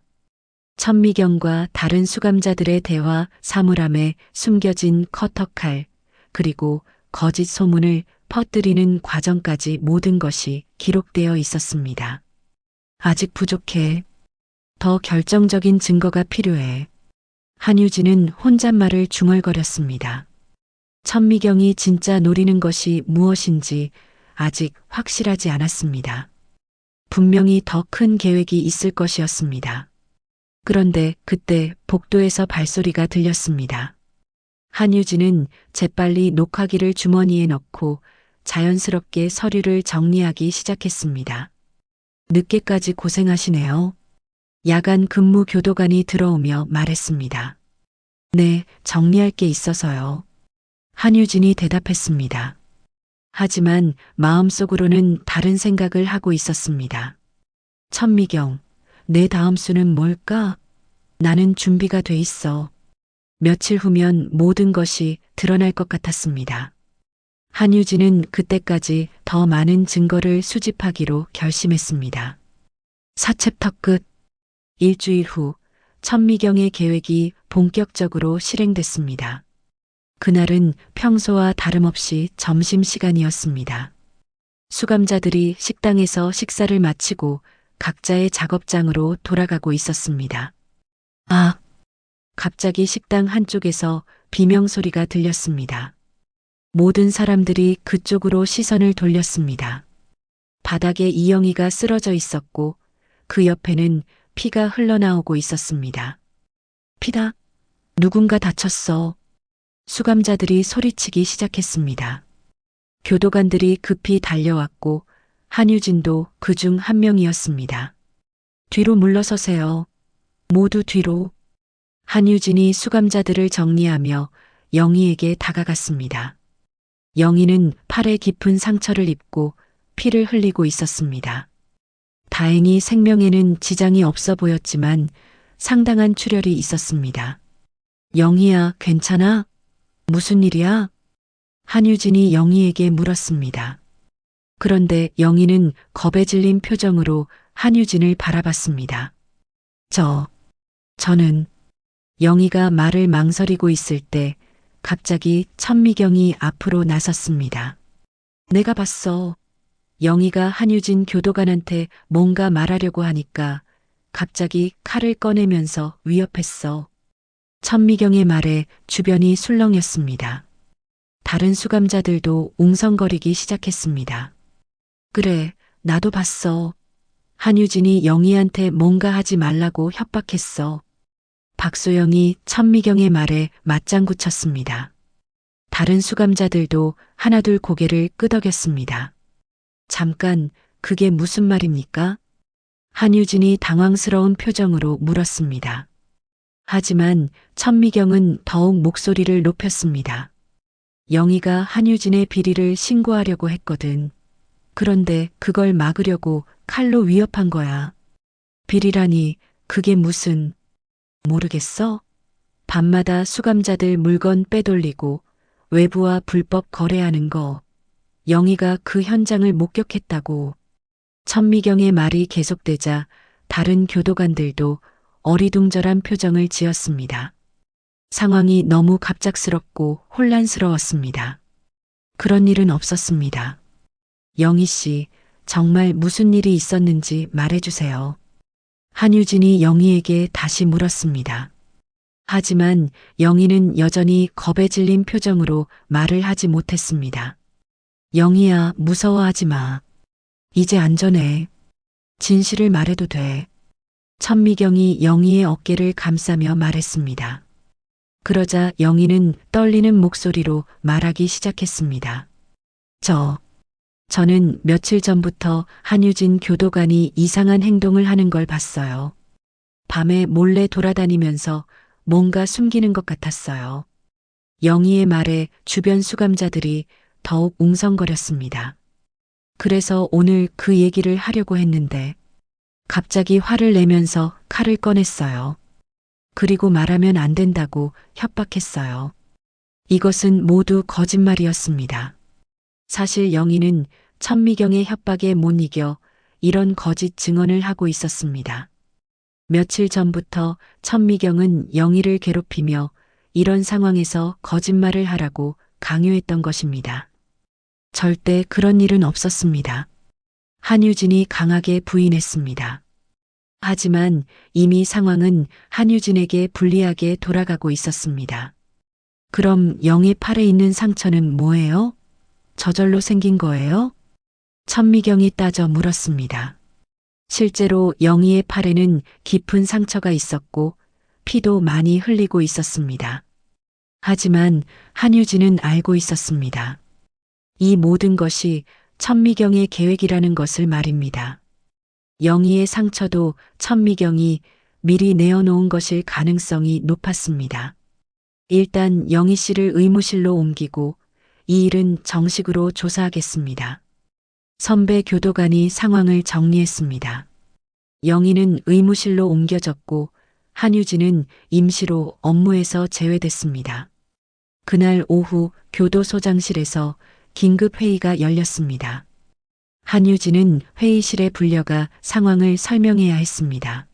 천미경과 다른 수감자들의 대화, 사물함에 숨겨진 커터칼, 그리고 거짓 소문을 퍼뜨리는 과정까지 모든 것이 기록되어 있었습니다. 아직 부족해. 더 결정적인 증거가 필요해. 한유진은 혼잣말을 중얼거렸습니다. 천미경이 진짜 노리는 것이 무엇인지 아직 확실하지 않았습니다. 분명히 더 큰 계획이 있을 것이었습니다. 그런데 그때 복도에서 발소리가 들렸습니다. 한유진은 재빨리 녹화기를 주머니에 넣고 자연스럽게 서류를 정리하기 시작했습니다. 늦게까지 고생하시네요. 야간 근무 교도관이 들어오며 말했습니다. 네, 정리할 게 있어서요. 한유진이 대답했습니다. 하지만 마음속으로는 다른 생각을 하고 있었습니다. 천미경, 내 다음 수는 뭘까? 나는 준비가 돼 있어. 며칠 후면 모든 것이 드러날 것 같았습니다. 한유진은 그때까지 더 많은 증거를 수집하기로 결심했습니다. 4챕터 끝. 일주일 후 천미경의 계획이 본격적으로 실행됐습니다. 그날은 평소와 다름없이 점심시간이었습니다. 수감자들이 식당에서 식사를 마치고 각자의 작업장으로 돌아가고 있었습니다. 아! 갑자기 식당 한쪽에서 비명소리가 들렸습니다. 모든 사람들이 그쪽으로 시선을 돌렸습니다. 바닥에 이영희가 쓰러져 있었고 그 옆에는 피가 흘러나오고 있었습니다. 피다. 누군가 다쳤어. 수감자들이 소리치기 시작했습니다. 교도관들이 급히 달려왔고 한유진도 그중 한 명이었습니다. 뒤로 물러서세요. 모두 뒤로. 한유진이 수감자들을 정리하며 영희에게 다가갔습니다. 영희는 팔에 깊은 상처를 입고 피를 흘리고 있었습니다. 다행히 생명에는 지장이 없어 보였지만 상당한 출혈이 있었습니다. 영희야, 괜찮아? 무슨 일이야? 한유진이 영희에게 물었습니다. 그런데 영희는 겁에 질린 표정으로 한유진을 바라봤습니다. 저는 영희가 말을 망설이고 있을 때 갑자기 천미경이 앞으로 나섰습니다. 내가 봤어. 영희가 한유진 교도관한테 뭔가 말하려고 하니까 갑자기 칼을 꺼내면서 위협했어. 천미경의 말에 주변이 술렁였습니다. 다른 수감자들도 웅성거리기 시작했습니다. 그래, 나도 봤어. 한유진이 영희한테 뭔가 하지 말라고 협박했어. 박소영이 천미경의 말에 맞장구 쳤습니다. 다른 수감자들도 하나둘 고개를 끄덕였습니다. 잠깐, 그게 무슨 말입니까? 한유진이 당황스러운 표정으로 물었습니다. 하지만 천미경은 더욱 목소리를 높였습니다. 영희가 한유진의 비리를 신고하려고 했거든. 그런데 그걸 막으려고 칼로 위협한 거야. 비리라니, 그게 무슨... 모르겠어? 밤마다 수감자들 물건 빼돌리고 외부와 불법 거래하는 거. 영희가 그 현장을 목격했다고. 천미경의 말이 계속되자 다른 교도관들도 어리둥절한 표정을 지었습니다. 상황이 너무 갑작스럽고 혼란스러웠습니다. 그런 일은 없었습니다. 영희 씨, 정말 무슨 일이 있었는지 말해주세요. 한유진이 영희에게 다시 물었습니다. 하지만 영희는 여전히 겁에 질린 표정으로 말을 하지 못했습니다. 영희야, 무서워하지 마. 이제 안전해. 진실을 말해도 돼. 천미경이 영희의 어깨를 감싸며 말했습니다. 그러자 영희는 떨리는 목소리로 말하기 시작했습니다. 저는 며칠 전부터 한유진 교도관이 이상한 행동을 하는 걸 봤어요. 밤에 몰래 돌아다니면서 뭔가 숨기는 것 같았어요. 영희의 말에 주변 수감자들이 더욱 웅성거렸습니다. 그래서 오늘 그 얘기를 하려고 했는데 갑자기 화를 내면서 칼을 꺼냈어요. 그리고 말하면 안 된다고 협박했어요. 이것은 모두 거짓말이었습니다. 사실 영희는 천미경의 협박에 못 이겨 이런 거짓 증언을 하고 있었습니다. 며칠 전부터 천미경은 영희를 괴롭히며 이런 상황에서 거짓말을 하라고 강요했던 것입니다. 절대 그런 일은 없었습니다. 한유진이 강하게 부인했습니다. 하지만 이미 상황은 한유진에게 불리하게 돌아가고 있었습니다. 그럼 영희 팔에 있는 상처는 뭐예요? 저절로 생긴 거예요? 천미경이 따져 물었습니다. 실제로 영희의 팔에는 깊은 상처가 있었고 피도 많이 흘리고 있었습니다. 하지만 한유진은 알고 있었습니다. 이 모든 것이 천미경의 계획이라는 것을 말입니다. 영희의 상처도 천미경이 미리 내어놓은 것일 가능성이 높았습니다. 일단 영희 씨를 의무실로 옮기고 이 일은 정식으로 조사하겠습니다. 선배 교도관이 상황을 정리했습니다. 영희는 의무실로 옮겨졌고 한유진은 임시로 업무에서 제외됐습니다. 그날 오후 교도소장실에서 긴급 회의가 열렸습니다. 한유진은 회의실에 불려가 상황을 설명해야 했습니다.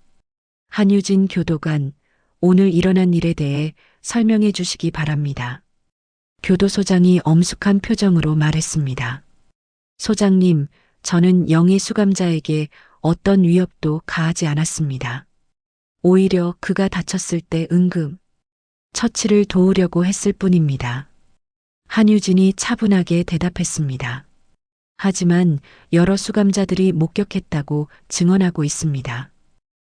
한유진 교도관, 오늘 일어난 일에 대해 설명해 주시기 바랍니다. 교도소장이 엄숙한 표정으로 말했습니다. 소장님, 저는 영희 수감자에게 어떤 위협도 가하지 않았습니다. 오히려 그가 다쳤을 때 응급 처치를 도우려고 했을 뿐입니다. 한유진이 차분하게 대답했습니다. 하지만 여러 수감자들이 목격했다고 증언하고 있습니다.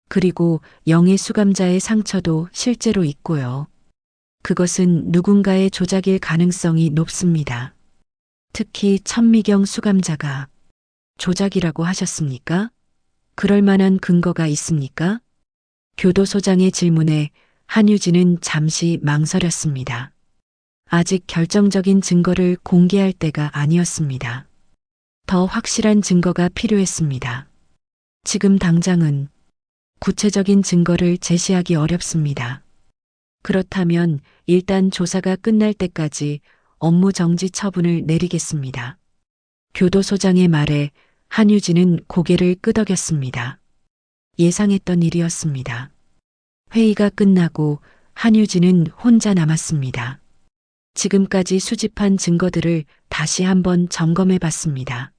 그리고 영희 수감자의 상처도 실제로 있고요. 그것은 누군가의 조작일 가능성이 높습니다. 특히 천미경 수감자가 조작이라고 하셨습니까? 그럴 만한 근거가 있습니까? 교도소장의 질문에 한유진은 잠시 망설였습니다. 아직 결정적인 증거를 공개할 때가 아니었습니다. 더 확실한 증거가 필요했습니다. 지금 당장은 구체적인 증거를 제시하기 어렵습니다. 그렇다면 일단 조사가 끝날 때까지 업무 정지 처분을 내리겠습니다. 교도소장의 말에 한유진은 고개를 끄덕였습니다. 예상했던 일이었습니다. 회의가 끝나고 한유진은 혼자 남았습니다. 지금까지 수집한 증거들을 다시 한번 점검해 봤습니다.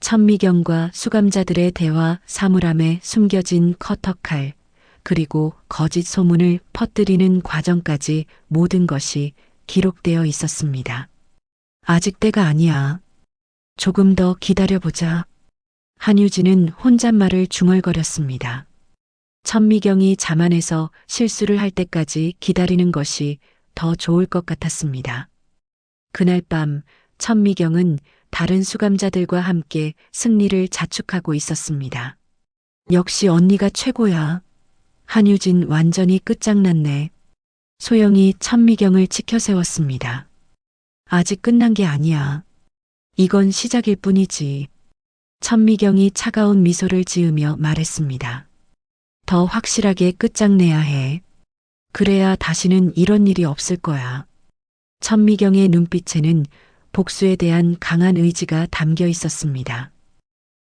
천미경과 수감자들의 대화 사물함에 숨겨진 커터칼, 그리고 거짓 소문을 퍼뜨리는 과정까지 모든 것이 기록되어 있었습니다. 아직 때가 아니야. 조금 더 기다려보자. 한유진은 혼잣말을 중얼거렸습니다. 천미경이 자만해서 실수를 할 때까지 기다리는 것이 더 좋을 것 같았습니다. 그날 밤 천미경은 다른 수감자들과 함께 승리를 자축하고 있었습니다. 역시 언니가 최고야. 한유진 완전히 끝장났네. 소영이 천미경을 치켜세웠습니다. 아직 끝난 게 아니야. 이건 시작일 뿐이지. 천미경이 차가운 미소를 지으며 말했습니다. 더 확실하게 끝장내야 해. 그래야 다시는 이런 일이 없을 거야. 천미경의 눈빛에는 복수에 대한 강한 의지가 담겨 있었습니다.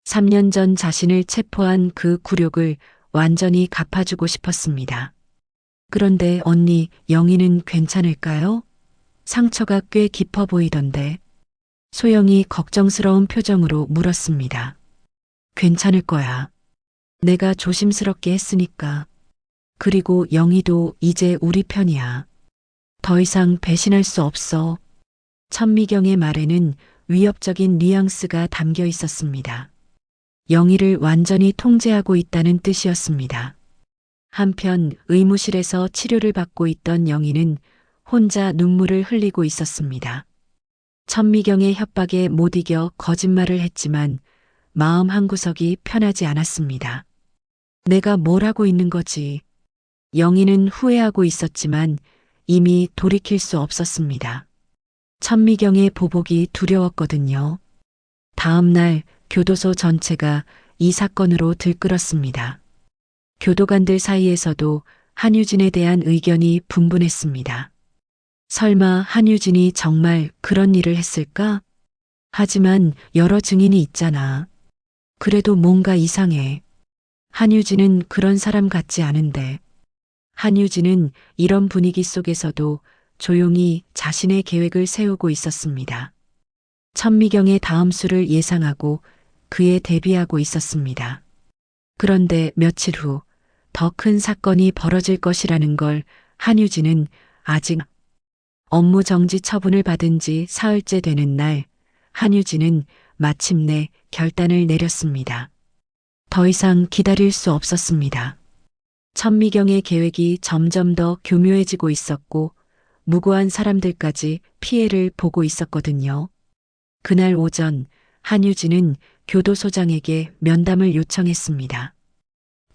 3년 전 자신을 체포한 그 굴욕을 완전히 갚아주고 싶었습니다. 그런데 언니, 영희는 괜찮을까요? 상처가 꽤 깊어 보이던데. 소영이 걱정스러운 표정으로 물었습니다. 괜찮을 거야. 내가 조심스럽게 했으니까. 그리고 영희도 이제 우리 편이야. 더 이상 배신할 수 없어. 천미경의 말에는 위협적인 뉘앙스가 담겨 있었습니다. 영희를 완전히 통제하고 있다는 뜻이었습니다. 한편 의무실에서 치료를 받고 있던 영희는 혼자 눈물을 흘리고 있었습니다. 천미경의 협박에 못 이겨 거짓말을 했지만 마음 한구석이 편하지 않았습니다. 내가 뭘 하고 있는 거지? 영희는 후회하고 있었지만 이미 돌이킬 수 없었습니다. 천미경의 보복이 두려웠거든요. 다음 날 교도소 전체가 이 사건으로 들끓었습니다. 교도관들 사이에서도 한유진에 대한 의견이 분분했습니다. 설마 한유진이 정말 그런 일을 했을까? 하지만 여러 증인이 있잖아. 그래도 뭔가 이상해. 한유진은 그런 사람 같지 않은데. 한유진은 이런 분위기 속에서도 조용히 자신의 계획을 세우고 있었습니다. 천미경의 다음 수를 예상하고 그에 대비하고 있었습니다. 그런데 며칠 후 더 큰 사건이 벌어질 것이라는 걸 한유진은 아직 업무 정지 처분을 받은 지 사흘째 되는 날, 한유진은 마침내 결단을 내렸습니다. 더 이상 기다릴 수 없었습니다. 천미경의 계획이 점점 더 교묘해지고 있었고 무고한 사람들까지 피해를 보고 있었거든요. 그날 오전 한유진은 교도소장에게 면담을 요청했습니다.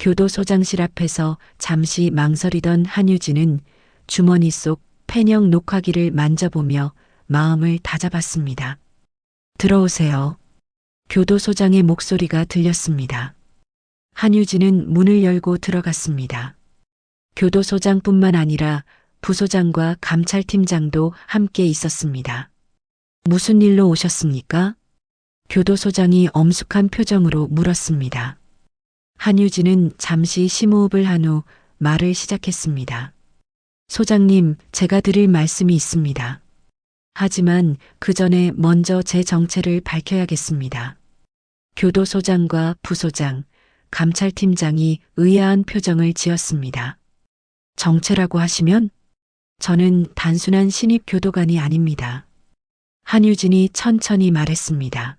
교도소장실 앞에서 잠시 망설이던 한유진은 주머니 속 펜형 녹화기를 만져보며 마음을 다잡았습니다. 들어오세요. 교도소장의 목소리가 들렸습니다. 한유진은 문을 열고 들어갔습니다. 교도소장뿐만 아니라 부소장과 감찰팀장도 함께 있었습니다. 무슨 일로 오셨습니까? 교도소장이 엄숙한 표정으로 물었습니다. 한유진은 잠시 심호흡을 한 후 말을 시작했습니다. 소장님, 제가 드릴 말씀이 있습니다. 하지만 그 전에 먼저 제 정체를 밝혀야겠습니다. 교도소장과 부소장, 감찰팀장이 의아한 표정을 지었습니다. 정체라고 하시면? 저는 단순한 신입 교도관이 아닙니다. 한유진이 천천히 말했습니다.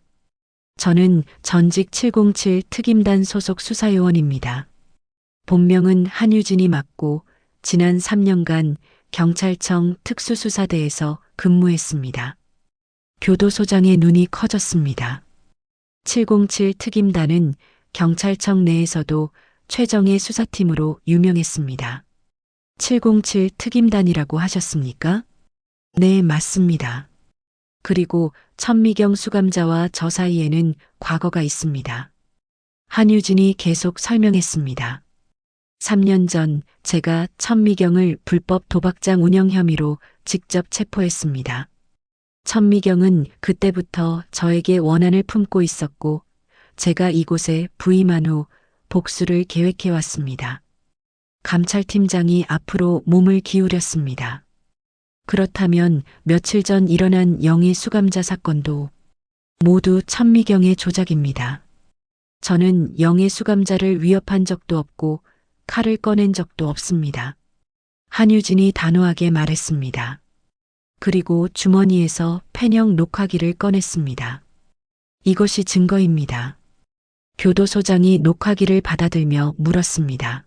저는 전직 707 특임단 소속 수사요원입니다. 본명은 한유진이 맞고 지난 3년간 경찰청 특수수사대에서 근무했습니다. 교도소장의 눈이 커졌습니다. 707 특임단은 경찰청 내에서도 최정예 수사팀으로 유명했습니다. 707 특임단이라고 하셨습니까? 네, 맞습니다. 그리고 천미경 수감자와 저 사이에는 과거가 있습니다. 한유진이 계속 설명했습니다. 3년 전 제가 천미경을 불법 도박장 운영 혐의로 직접 체포했습니다. 천미경은 그때부터 저에게 원한을 품고 있었고 제가 이곳에 부임한 후 복수를 계획해 왔습니다. 감찰팀장이 앞으로 몸을 기울였습니다. 그렇다면 며칠 전 일어난 영희 수감자 사건도 모두 천미경의 조작입니다. 저는 영희 수감자를 위협한 적도 없고 칼을 꺼낸 적도 없습니다. 한유진이 단호하게 말했습니다. 그리고 주머니에서 펜형 녹화기를 꺼냈습니다. 이것이 증거입니다. 교도소장이 녹화기를 받아들며 물었습니다.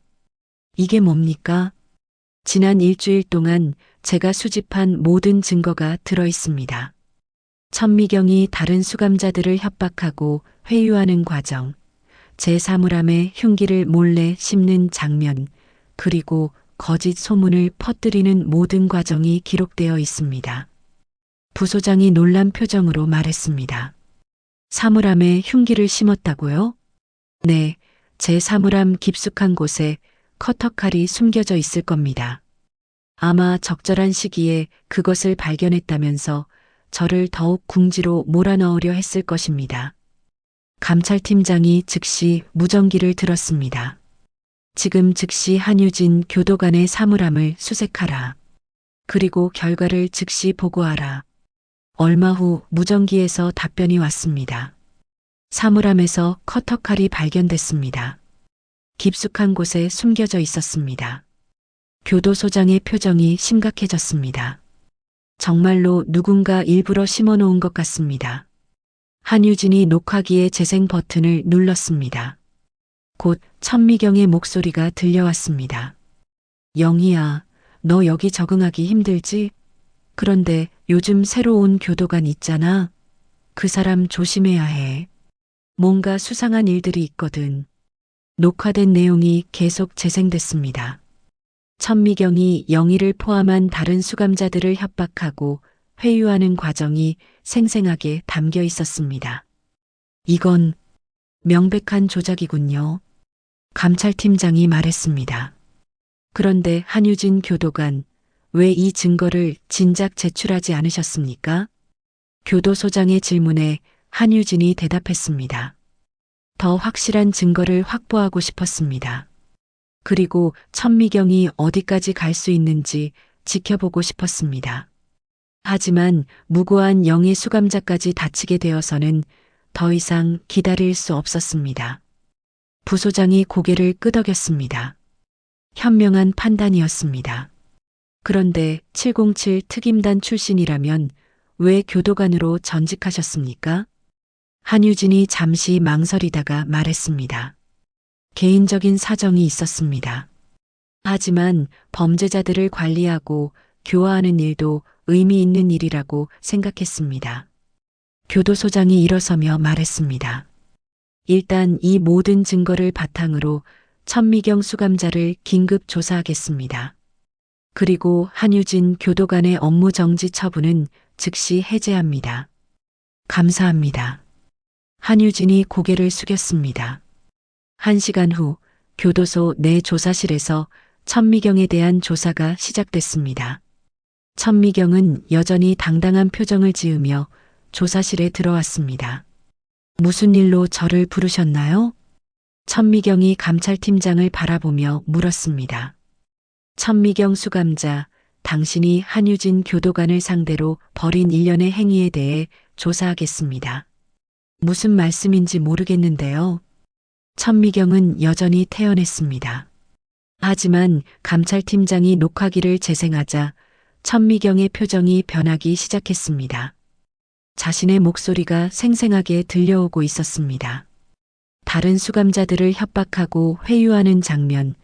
이게 뭡니까? 지난 일주일 동안 제가 수집한 모든 증거가 들어 있습니다. 천미경이 다른 수감자들을 협박하고 회유하는 과정, 제 사물함에 흉기를 몰래 심는 장면, 그리고 거짓 소문을 퍼뜨리는 모든 과정이 기록되어 있습니다. 부소장이 놀란 표정으로 말했습니다. 사물함에 흉기를 심었다고요? 네, 제 사물함 깊숙한 곳에 커터칼이 숨겨져 있을 겁니다. 아마 적절한 시기에 그것을 발견했다면서 저를 더욱 궁지로 몰아넣으려 했을 것입니다. 감찰팀장이 즉시 무전기를 들었습니다. 지금 즉시 한유진 교도관의 사물함을 수색하라. 그리고 결과를 즉시 보고하라. 얼마 후 무전기에서 답변이 왔습니다. 사물함에서 커터칼이 발견됐습니다. 깊숙한 곳에 숨겨져 있었습니다. 교도소장의 표정이 심각해졌습니다. 정말로 누군가 일부러 심어놓은 것 같습니다. 한유진이 녹화기의 재생 버튼을 눌렀습니다. 곧 천미경의 목소리가 들려왔습니다. 영희야, 너 여기 적응하기 힘들지? 그런데 요즘 새로 온 교도관 있잖아. 그 사람 조심해야 해. 뭔가 수상한 일들이 있거든. 녹화된 내용이 계속 재생됐습니다. 천미경이 영희를 포함한 다른 수감자들을 협박하고 회유하는 과정이 생생하게 담겨 있었습니다. 이건 명백한 조작이군요. 감찰팀장이 말했습니다. 그런데 한유진 교도관, 왜 이 증거를 진작 제출하지 않으셨습니까? 교도소장의 질문에 한유진이 대답했습니다. 더 확실한 증거를 확보하고 싶었습니다. 그리고 천미경이 어디까지 갈 수 있는지 지켜보고 싶었습니다. 하지만 무고한 영희 수감자까지 다치게 되어서는 더 이상 기다릴 수 없었습니다. 부소장이 고개를 끄덕였습니다. 현명한 판단이었습니다. 그런데 707 특임단 출신이라면 왜 교도관으로 전직하셨습니까? 한유진이 잠시 망설이다가 말했습니다. 개인적인 사정이 있었습니다. 하지만 범죄자들을 관리하고 교화하는 일도 의미 있는 일이라고 생각했습니다. 교도소장이 일어서며 말했습니다. 일단 이 모든 증거를 바탕으로 천미경 수감자를 긴급 조사하겠습니다. 그리고 한유진 교도관의 업무 정지 처분은 즉시 해제합니다. 감사합니다. 한유진이 고개를 숙였습니다. 1시간 후 교도소 내 조사실에서 천미경에 대한 조사가 시작됐습니다. 천미경은 여전히 당당한 표정을 지으며 조사실에 들어왔습니다. 무슨 일로 저를 부르셨나요? 천미경이 감찰팀장을 바라보며 물었습니다. 천미경 수감자, 당신이 한유진 교도관을 상대로 벌인 일련의 행위에 대해 조사하겠습니다. 무슨 말씀인지 모르겠는데요. 천미경은 여전히 태연했습니다. 하지만 감찰팀장이 녹화기를 재생하자 천미경의 표정이 변하기 시작했습니다. 자신의 목소리가 생생하게 들려오고 있었습니다. 다른 수감자들을 협박하고 회유하는 장면,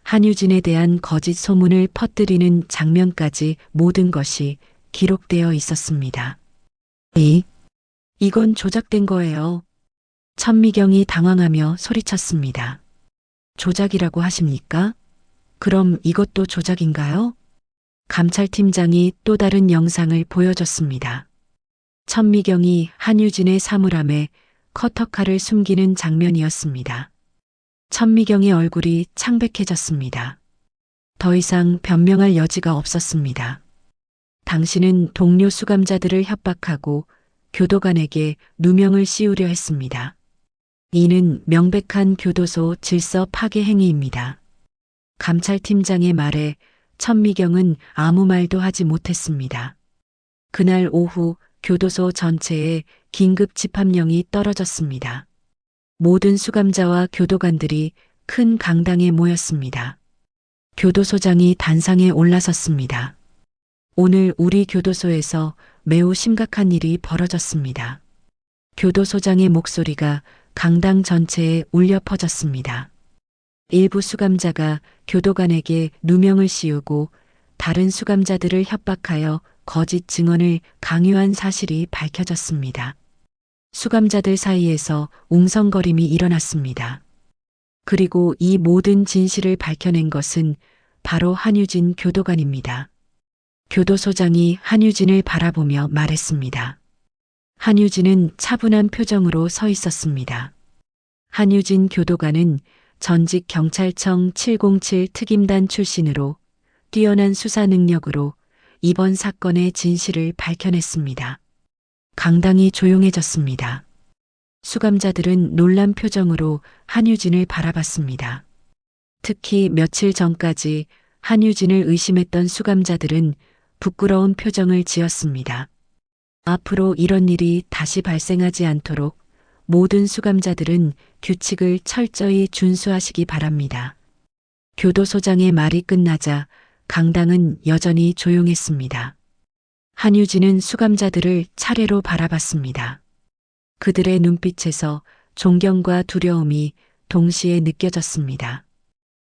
한유진에 대한 거짓 소문을 퍼뜨리는 장면까지 모든 것이 기록되어 있었습니다. 이건 조작된 거예요. 천미경이 당황하며 소리쳤습니다. 조작이라고 하십니까? 그럼 이것도 조작인가요? 감찰팀장이 또 다른 영상을 보여줬습니다. 천미경이 한유진의 사물함에 커터칼을 숨기는 장면이었습니다. 천미경의 얼굴이 창백해졌습니다. 더 이상 변명할 여지가 없었습니다. 당신은 동료 수감자들을 협박하고 교도관에게 누명을 씌우려 했습니다. 이는 명백한 교도소 질서 파괴 행위입니다. 감찰팀장의 말에 천미경은 아무 말도 하지 못했습니다. 그날 오후 교도소 전체에 긴급 집합령이 떨어졌습니다. 모든 수감자와 교도관들이 큰 강당에 모였습니다. 교도소장이 단상에 올라섰습니다. 오늘 우리 교도소에서 매우 심각한 일이 벌어졌습니다. 교도소장의 목소리가 강당 전체에 울려 퍼졌습니다. 일부 수감자가 교도관에게 누명을 씌우고 다른 수감자들을 협박하여 거짓 증언을 강요한 사실이 밝혀졌습니다. 수감자들 사이에서 웅성거림이 일어났습니다. 그리고 이 모든 진실을 밝혀낸 것은 바로 한유진 교도관입니다. 교도소장이 한유진을 바라보며 말했습니다. 한유진은 차분한 표정으로 서 있었습니다. 한유진 교도관은 전직 경찰청 707 특임단 출신으로 뛰어난 수사 능력으로 이번 사건의 진실을 밝혀냈습니다. 강당이 조용해졌습니다. 수감자들은 놀란 표정으로 한유진을 바라봤습니다. 특히 며칠 전까지 한유진을 의심했던 수감자들은 부끄러운 표정을 지었습니다. 앞으로 이런 일이 다시 발생하지 않도록 모든 수감자들은 규칙을 철저히 준수하시기 바랍니다. 교도소장의 말이 끝나자 강당은 여전히 조용했습니다. 한유진은 수감자들을 차례로 바라봤습니다. 그들의 눈빛에서 존경과 두려움이 동시에 느껴졌습니다.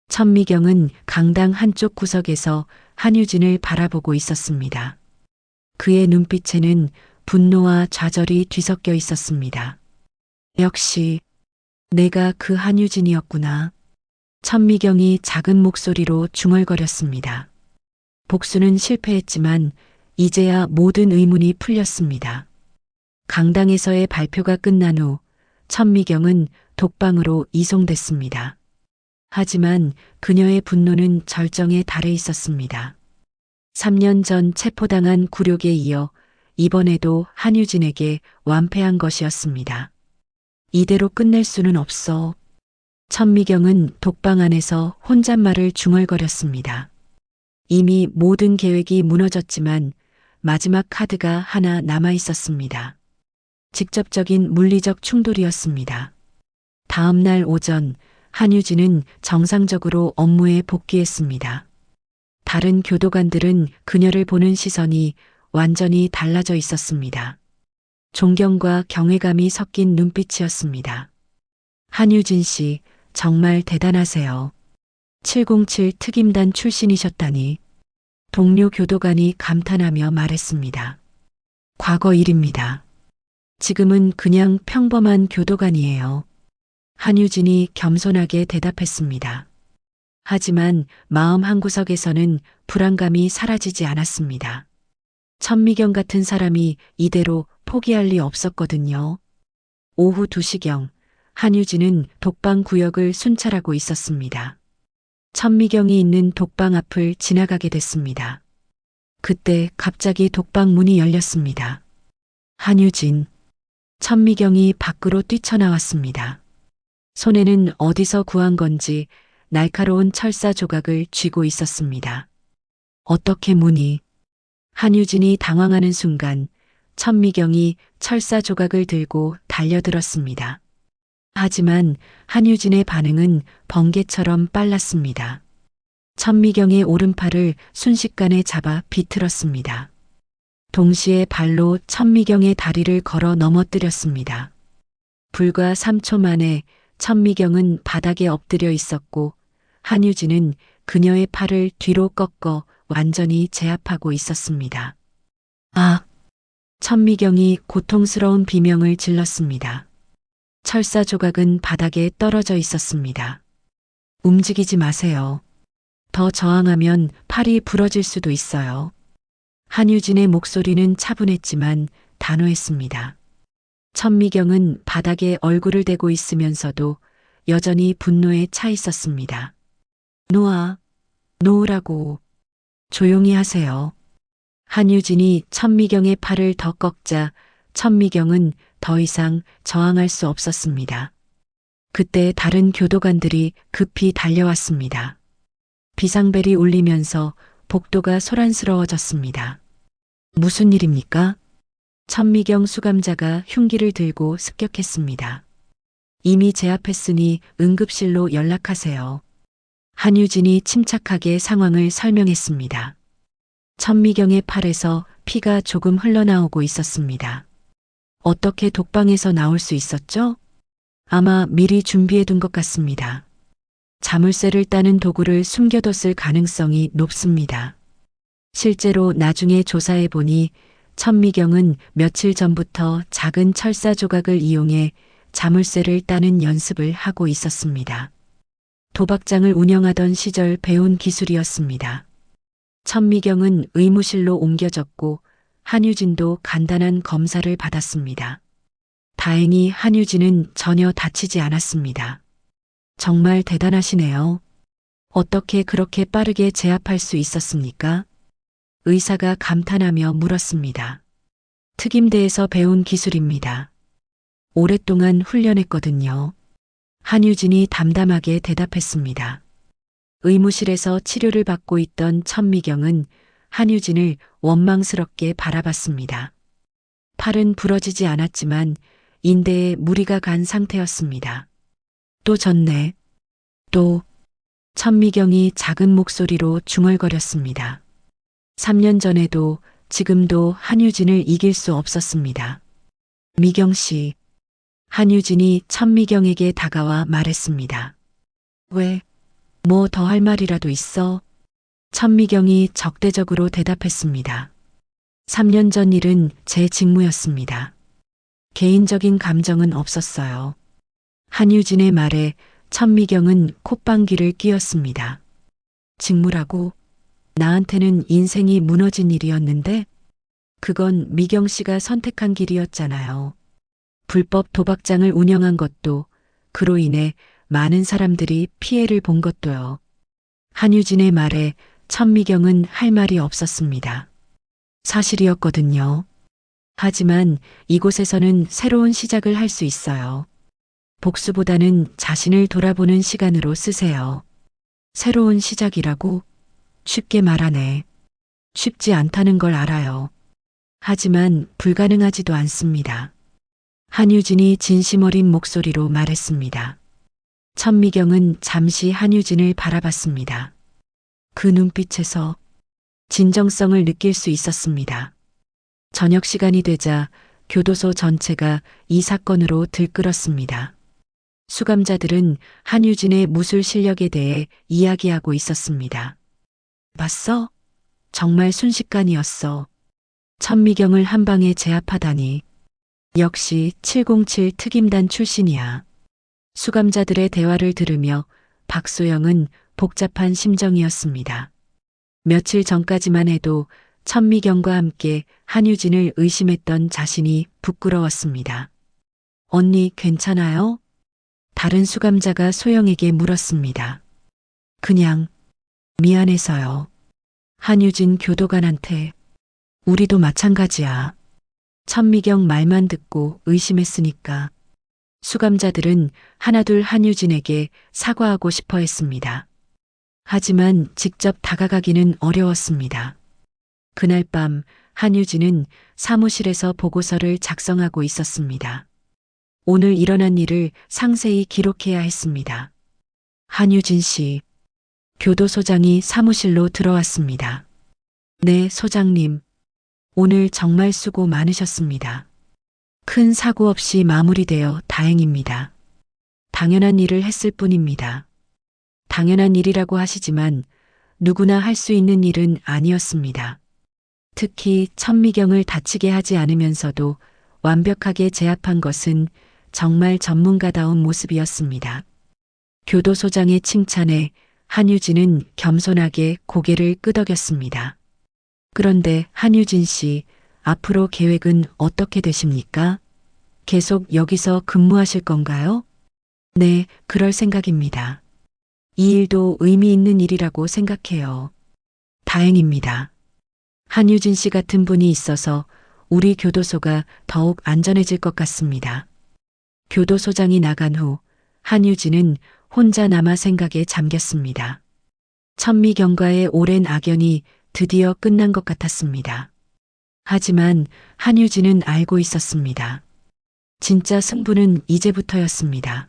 천미경은 강당 한쪽 구석에서 한유진을 바라보고 있었습니다. 그의 눈빛에는 분노와 좌절이 뒤섞여 있었습니다. 역시 내가 그 한유진이었구나. 천미경이 작은 목소리로 중얼거렸습니다. 복수는 실패했지만 이제야 모든 의문이 풀렸습니다. 강당에서의 발표가 끝난 후 천미경은 독방으로 이송됐습니다. 하지만 그녀의 분노는 절정에 달해 있었습니다. 3년 전 체포당한 굴욕에 이어 이번에도 한유진에게 완패한 것이었습니다. 이대로 끝낼 수는 없어. 천미경은 독방 안에서 혼잣말을 중얼거렸습니다. 이미 모든 계획이 무너졌지만 마지막 카드가 하나 남아 있었습니다. 직접적인 물리적 충돌이었습니다. 다음 날 오전 한유진은 정상적으로 업무에 복귀했습니다. 다른 교도관들은 그녀를 보는 시선이 완전히 달라져 있었습니다. 존경과 경외감이 섞인 눈빛이었습니다. 한유진 씨, 정말 대단하세요. 707 특임단 출신이셨다니. 동료 교도관이 감탄하며 말했습니다. 과거 일입니다. 지금은 그냥 평범한 교도관이에요. 한유진이 겸손하게 대답했습니다. 하지만 마음 한구석에서는 불안감이 사라지지 않았습니다. 천미경 같은 사람이 이대로 포기할 리 없었거든요. 오후 2시경 한유진은 독방 구역을 순찰하고 있었습니다. 천미경이 있는 독방 앞을 지나가게 됐습니다. 그때 갑자기 독방 문이 열렸습니다. 한유진, 천미경이 밖으로 뛰쳐나왔습니다. 손에는 어디서 구한 건지 날카로운 철사 조각을 쥐고 있었습니다. 어떻게 문이? 한유진이 당황하는 순간 천미경이 철사 조각을 들고 달려들었습니다. 하지만 한유진의 반응은 번개처럼 빨랐습니다. 천미경의 오른팔을 순식간에 잡아 비틀었습니다. 동시에 발로 천미경의 다리를 걸어 넘어뜨렸습니다. 불과 3초 만에 천미경은 바닥에 엎드려 있었고 한유진은 그녀의 팔을 뒤로 꺾어 완전히 제압하고 있었습니다. 아! 천미경이 고통스러운 비명을 질렀습니다. 철사 조각은 바닥에 떨어져 있었습니다. 움직이지 마세요. 더 저항하면 팔이 부러질 수도 있어요. 한유진의 목소리는 차분했지만 단호했습니다. 천미경은 바닥에 얼굴을 대고 있으면서도 여전히 분노에 차 있었습니다. 놓으라고. 조용히 하세요. 한유진이 천미경의 팔을 더 꺾자 천미경은 더 이상 저항할 수 없었습니다. 그때 다른 교도관들이 급히 달려왔습니다. 비상벨이 울리면서 복도가 소란스러워졌습니다. 무슨 일입니까? 천미경 수감자가 흉기를 들고 습격했습니다. 이미 제압했으니 응급실로 연락하세요. 한유진이 침착하게 상황을 설명했습니다. 천미경의 팔에서 피가 조금 흘러나오고 있었습니다. 어떻게 독방에서 나올 수 있었죠? 아마 미리 준비해둔 것 같습니다. 자물쇠를 따는 도구를 숨겨뒀을 가능성이 높습니다. 실제로 나중에 조사해보니 천미경은 며칠 전부터 작은 철사 조각을 이용해 자물쇠를 따는 연습을 하고 있었습니다. 도박장을 운영하던 시절 배운 기술이었습니다. 천미경은 의무실로 옮겨졌고 한유진도 간단한 검사를 받았습니다. 다행히 한유진은 전혀 다치지 않았습니다. 정말 대단하시네요. 어떻게 그렇게 빠르게 제압할 수 있었습니까? 의사가 감탄하며 물었습니다. 특임대에서 배운 기술입니다. 오랫동안 훈련했거든요. 한유진이 담담하게 대답했습니다. 의무실에서 치료를 받고 있던 천미경은 한유진을 원망스럽게 바라봤습니다. 팔은 부러지지 않았지만 인대에 무리가 간 상태였습니다. 또 졌네. 또 천미경이 작은 목소리로 중얼거렸습니다. 3년 전에도 지금도 한유진을 이길 수 없었습니다. 미경 씨. 한유진이 천미경에게 다가와 말했습니다. 왜? 뭐 더 할 말이라도 있어? 천미경이 적대적으로 대답했습니다. 3년 전 일은 제 직무였습니다. 개인적인 감정은 없었어요. 한유진의 말에 천미경은 콧방귀를 뀌었습니다. 직무라고? 나한테는 인생이 무너진 일이었는데? 그건 미경 씨가 선택한 길이었잖아요. 불법 도박장을 운영한 것도, 그로 인해 많은 사람들이 피해를 본 것도요. 한유진의 말에 천미경은 할 말이 없었습니다. 사실이었거든요. 하지만 이곳에서는 새로운 시작을 할 수 있어요. 복수보다는 자신을 돌아보는 시간으로 쓰세요. 새로운 시작이라고? 쉽게 말하네. 쉽지 않다는 걸 알아요. 하지만 불가능하지도 않습니다. 한유진이 진심 어린 목소리로 말했습니다. 천미경은 잠시 한유진을 바라봤습니다. 그 눈빛에서 진정성을 느낄 수 있었습니다. 저녁 시간이 되자 교도소 전체가 이 사건으로 들끓었습니다. 수감자들은 한유진의 무술 실력에 대해 이야기하고 있었습니다. 봤어? 정말 순식간이었어. 천미경을 한 방에 제압하다니. 역시 707 특임단 출신이야. 수감자들의 대화를 들으며 박소영은 복잡한 심정이었습니다. 며칠 전까지만 해도 천미경과 함께 한유진을 의심했던 자신이 부끄러웠습니다. 언니 괜찮아요? 다른 수감자가 소영에게 물었습니다. 그냥 미안해서요. 한유진 교도관한테. 우리도 마찬가지야. 천미경 말만 듣고 의심했으니까. 수감자들은 하나둘 한유진에게 사과하고 싶어 했습니다. 하지만 직접 다가가기는 어려웠습니다. 그날 밤 한유진은 사무실에서 보고서를 작성하고 있었습니다. 오늘 일어난 일을 상세히 기록해야 했습니다. 한유진 씨. 교도소장이 사무실로 들어왔습니다. 네, 소장님. 오늘 정말 수고 많으셨습니다. 큰 사고 없이 마무리되어 다행입니다. 당연한 일을 했을 뿐입니다. 당연한 일이라고 하시지만 누구나 할 수 있는 일은 아니었습니다. 특히 천미경을 다치게 하지 않으면서도 완벽하게 제압한 것은 정말 전문가다운 모습이었습니다. 교도소장의 칭찬에 한유진은 겸손하게 고개를 끄덕였습니다. 그런데 한유진 씨, 앞으로 계획은 어떻게 되십니까? 계속 여기서 근무하실 건가요? 네, 그럴 생각입니다. 이 일도 의미 있는 일이라고 생각해요. 다행입니다. 한유진 씨 같은 분이 있어서 우리 교도소가 더욱 안전해질 것 같습니다. 교도소장이 나간 후 한유진은 혼자 남아 생각에 잠겼습니다. 천미경과의 오랜 악연이 드디어 끝난 것 같았습니다. 하지만 한유진은 알고 있었습니다. 진짜 승부는 이제부터였습니다.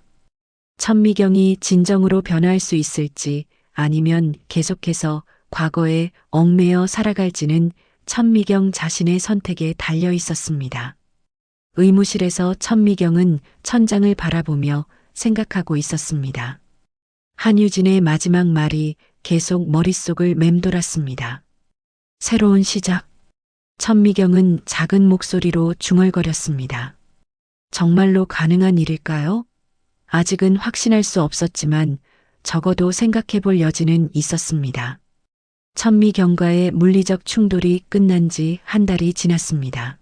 천미경이 진정으로 변화할 수 있을지 아니면 계속해서 과거에 얽매여 살아갈지는 천미경 자신의 선택에 달려 있었습니다. 의무실에서 천미경은 천장을 바라보며 생각하고 있었습니다. 한유진의 마지막 말이 계속 머릿속을 맴돌았습니다. 새로운 시작. 천미경은 작은 목소리로 중얼거렸습니다. 정말로 가능한 일일까요? 아직은 확신할 수 없었지만 적어도 생각해 볼 여지는 있었습니다. 천미경과의 물리적 충돌이 끝난 지 한 달이 지났습니다.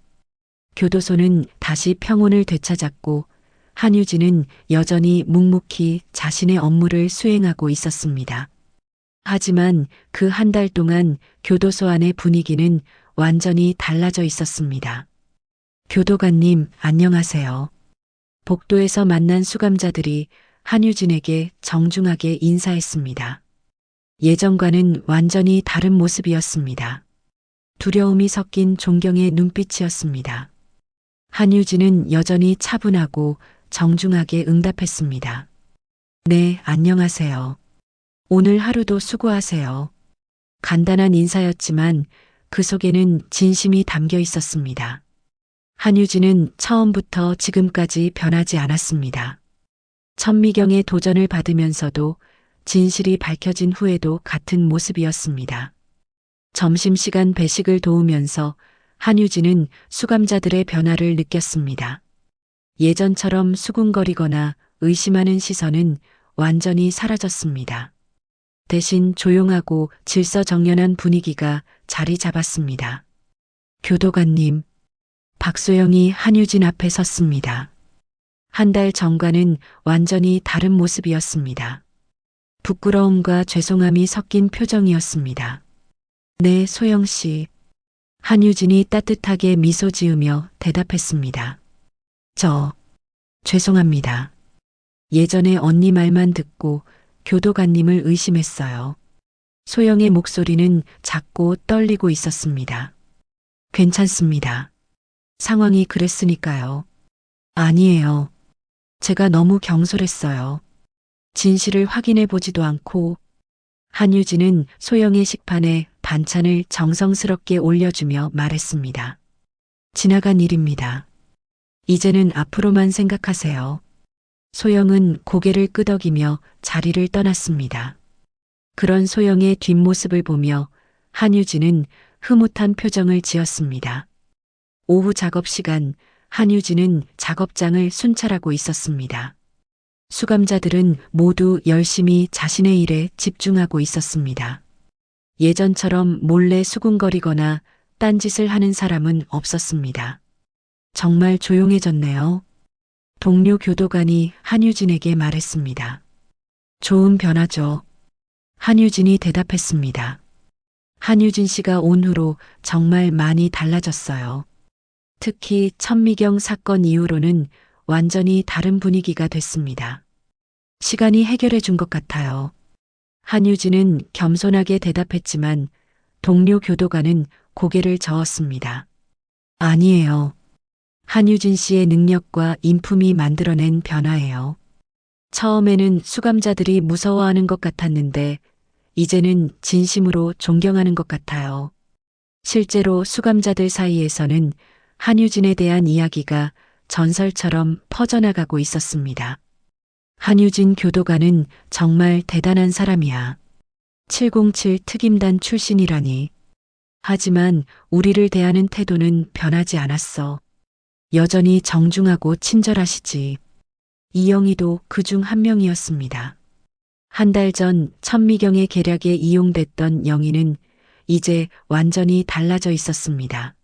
교도소는 다시 평온을 되찾았고 한유진은 여전히 묵묵히 자신의 업무를 수행하고 있었습니다. 하지만 그 한 달 동안 교도소 안의 분위기는 완전히 달라져 있었습니다. 교도관님, 안녕하세요. 복도에서 만난 수감자들이 한유진에게 정중하게 인사했습니다. 예전과는 완전히 다른 모습이었습니다. 두려움이 섞인 존경의 눈빛이었습니다. 한유진은 여전히 차분하고 정중하게 응답했습니다. 네, 안녕하세요. 오늘 하루도 수고하세요. 간단한 인사였지만 그 속에는 진심이 담겨 있었습니다. 한유진은 처음부터 지금까지 변하지 않았습니다. 천미경의 도전을 받으면서도 진실이 밝혀진 후에도 같은 모습이었습니다. 점심시간 배식을 도우면서 한유진은 수감자들의 변화를 느꼈습니다. 예전처럼 수군거리거나 의심하는 시선은 완전히 사라졌습니다. 대신 조용하고 질서정연한 분위기가 자리 잡았습니다. 교도관님, 박소영이 한유진 앞에 섰습니다. 한 달 전과는 완전히 다른 모습이었습니다. 부끄러움과 죄송함이 섞인 표정이었습니다. 네, 소영 씨. 한유진이 따뜻하게 미소 지으며 대답했습니다. 죄송합니다. 예전에 언니 말만 듣고 교도관님을 의심했어요. 소영의 목소리는 작고 떨리고 있었습니다. 괜찮습니다. 상황이 그랬으니까요. 아니에요. 제가 너무 경솔했어요. 진실을 확인해 보지도 않고. 한유진은 소영의 식판에 반찬을 정성스럽게 올려주며 말했습니다. 지나간 일입니다. 이제는 앞으로만 생각하세요. 소영은 고개를 끄덕이며 자리를 떠났습니다. 그런 소영의 뒷모습을 보며 한유진은 흐뭇한 표정을 지었습니다. 오후 작업 시간, 한유진은 작업장을 순찰하고 있었습니다. 수감자들은 모두 열심히 자신의 일에 집중하고 있었습니다. 예전처럼 몰래 수군거리거나 딴짓을 하는 사람은 없었습니다. 정말 조용해졌네요. 동료 교도관이 한유진에게 말했습니다. 좋은 변화죠. 한유진이 대답했습니다. 한유진 씨가 온 후로 정말 많이 달라졌어요. 특히 천미경 사건 이후로는 완전히 다른 분위기가 됐습니다. 시간이 해결해 준 것 같아요. 한유진은 겸손하게 대답했지만 동료 교도관은 고개를 저었습니다. 아니에요. 한유진 씨의 능력과 인품이 만들어낸 변화예요. 처음에는 수감자들이 무서워하는 것 같았는데 이제는 진심으로 존경하는 것 같아요. 실제로 수감자들 사이에서는 한유진에 대한 이야기가 전설처럼 퍼져나가고 있었습니다. 한유진 교도관은 정말 대단한 사람이야. 707 특임단 출신이라니. 하지만 우리를 대하는 태도는 변하지 않았어. 여전히 정중하고 친절하시지. 이영희도 그중 한 명이었습니다. 한 달 전 천미경의 계략에 이용됐던 영희는 이제 완전히 달라져 있었습니다.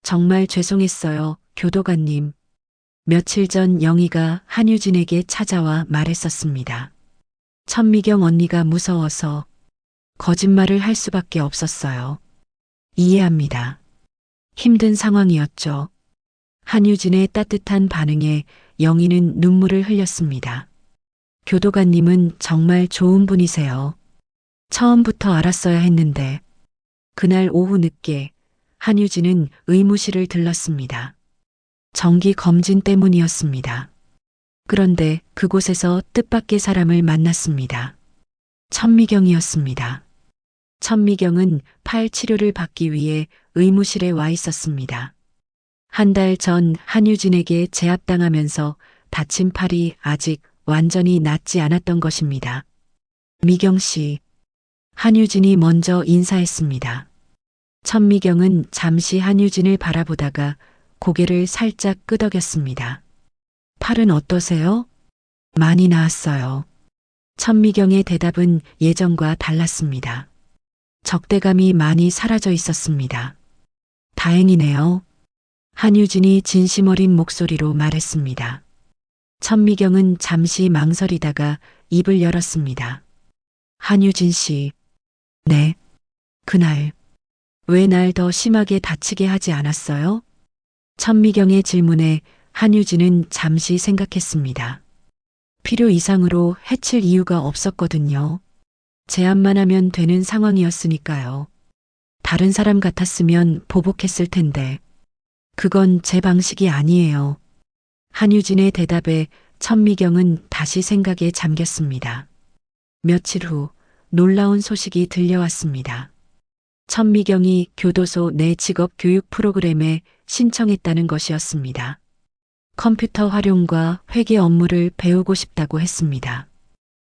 정말 죄송했어요, 교도관님. 며칠 전 영희가 한유진에게 찾아와 말했었습니다. 천미경 언니가 무서워서 거짓말을 할 수밖에 없었어요. 이해합니다. 힘든 상황이었죠. 한유진의 따뜻한 반응에 영희는 눈물을 흘렸습니다. 교도관님은 정말 좋은 분이세요. 처음부터 알았어야 했는데. 그날 오후 늦게 한유진은 의무실을 들렀습니다. 정기 검진 때문이었습니다. 그런데 그곳에서 뜻밖의 사람을 만났습니다. 천미경이었습니다. 천미경은 팔 치료를 받기 위해 의무실에 와 있었습니다. 한 달 전 한유진에게 제압당하면서 다친 팔이 아직 완전히 낫지 않았던 것입니다. 미경 씨. 한유진이 먼저 인사했습니다. 천미경은 잠시 한유진을 바라보다가 고개를 살짝 끄덕였습니다. 팔은 어떠세요? 많이 나았어요. 천미경의 대답은 예전과 달랐습니다. 적대감이 많이 사라져 있었습니다. 다행이네요. 한유진이 진심 어린 목소리로 말했습니다. 천미경은 잠시 망설이다가 입을 열었습니다. 한유진 씨. 네. 그날 왜 날 더 심하게 다치게 하지 않았어요? 천미경의 질문에 한유진은 잠시 생각했습니다. 필요 이상으로 해칠 이유가 없었거든요. 제압만 하면 되는 상황이었으니까요. 다른 사람 같았으면 보복했을 텐데. 그건 제 방식이 아니에요. 한유진의 대답에 천미경은 다시 생각에 잠겼습니다. 며칠 후 놀라운 소식이 들려왔습니다. 천미경이 교도소 내 직업 교육 프로그램에 신청했다는 것이었습니다. 컴퓨터 활용과 회계 업무를 배우고 싶다고 했습니다.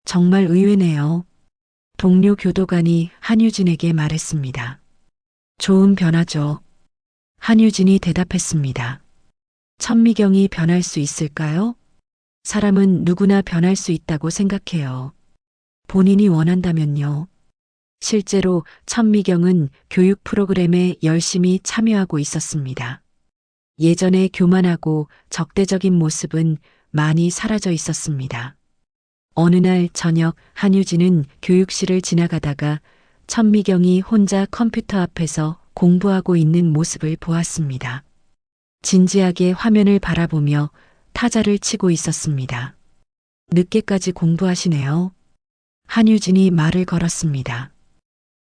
정말 의외네요. 동료 교도관이 한유진에게 말했습니다. 좋은 변화죠. 한유진이 대답했습니다. 천미경이 변할 수 있을까요? 사람은 누구나 변할 수 있다고 생각해요. 본인이 원한다면요. 실제로 천미경은 교육 프로그램에 열심히 참여하고 있었습니다. 예전에 교만하고 적대적인 모습은 많이 사라져 있었습니다. 어느 날 저녁 한유진은 교육실을 지나가다가 천미경이 혼자 컴퓨터 앞에서 공부하고 있는 모습을 보았습니다. 진지하게 화면을 바라보며 타자를 치고 있었습니다. 늦게까지 공부하시네요. 한유진이 말을 걸었습니다.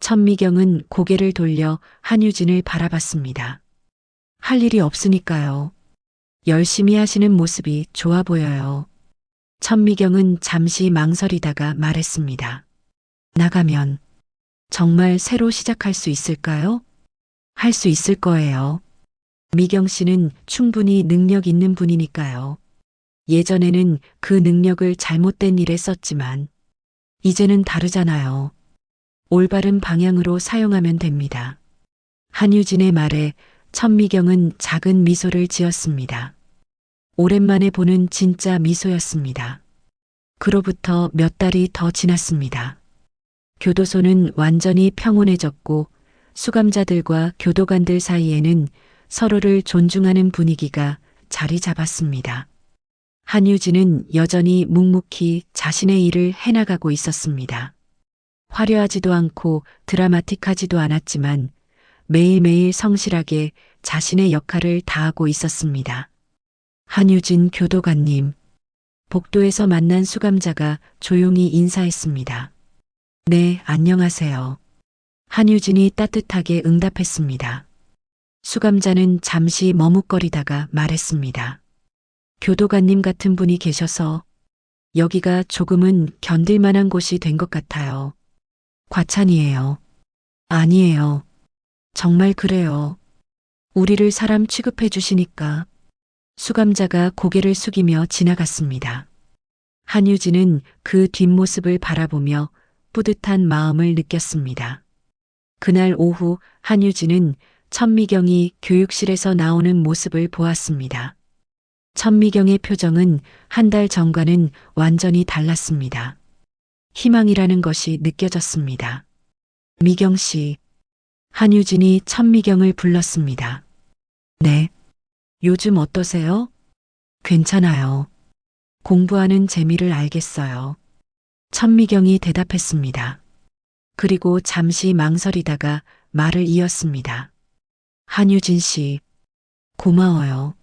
천미경은 고개를 돌려 한유진을 바라봤습니다. 할 일이 없으니까요. 열심히 하시는 모습이 좋아 보여요. 천미경은 잠시 망설이다가 말했습니다. 나가면 정말 새로 시작할 수 있을까요? 할 수 있을 거예요. 미경 씨는 충분히 능력 있는 분이니까요. 예전에는 그 능력을 잘못된 일에 썼지만 이제는 다르잖아요. 올바른 방향으로 사용하면 됩니다. 한유진의 말에 천미경은 작은 미소를 지었습니다. 오랜만에 보는 진짜 미소였습니다. 그로부터 몇 달이 더 지났습니다. 교도소는 완전히 평온해졌고 수감자들과 교도관들 사이에는 서로를 존중하는 분위기가 자리 잡았습니다. 한유진은 여전히 묵묵히 자신의 일을 해나가고 있었습니다. 화려하지도 않고 드라마틱하지도 않았지만 매일매일 성실하게 자신의 역할을 다하고 있었습니다. 한유진 교도관님, 복도에서 만난 수감자가 조용히 인사했습니다. 네, 안녕하세요. 한유진이 따뜻하게 응답했습니다. 수감자는 잠시 머뭇거리다가 말했습니다. 교도관님 같은 분이 계셔서 여기가 조금은 견딜 만한 곳이 된 것 같아요. 과찬이에요. 아니에요. 정말 그래요. 우리를 사람 취급해 주시니까. 수감자가 고개를 숙이며 지나갔습니다. 한유진은 그 뒷모습을 바라보며 뿌듯한 마음을 느꼈습니다. 그날 오후 한유진은 천미경이 교육실에서 나오는 모습을 보았습니다. 천미경의 표정은 한 달 전과는 완전히 달랐습니다. 희망이라는 것이 느껴졌습니다. 미경 씨. 한유진이 천미경을 불렀습니다. 네. 요즘 어떠세요? 괜찮아요. 공부하는 재미를 알겠어요. 천미경이 대답했습니다. 그리고 잠시 망설이다가 말을 이었습니다. 한유진 씨, 고마워요.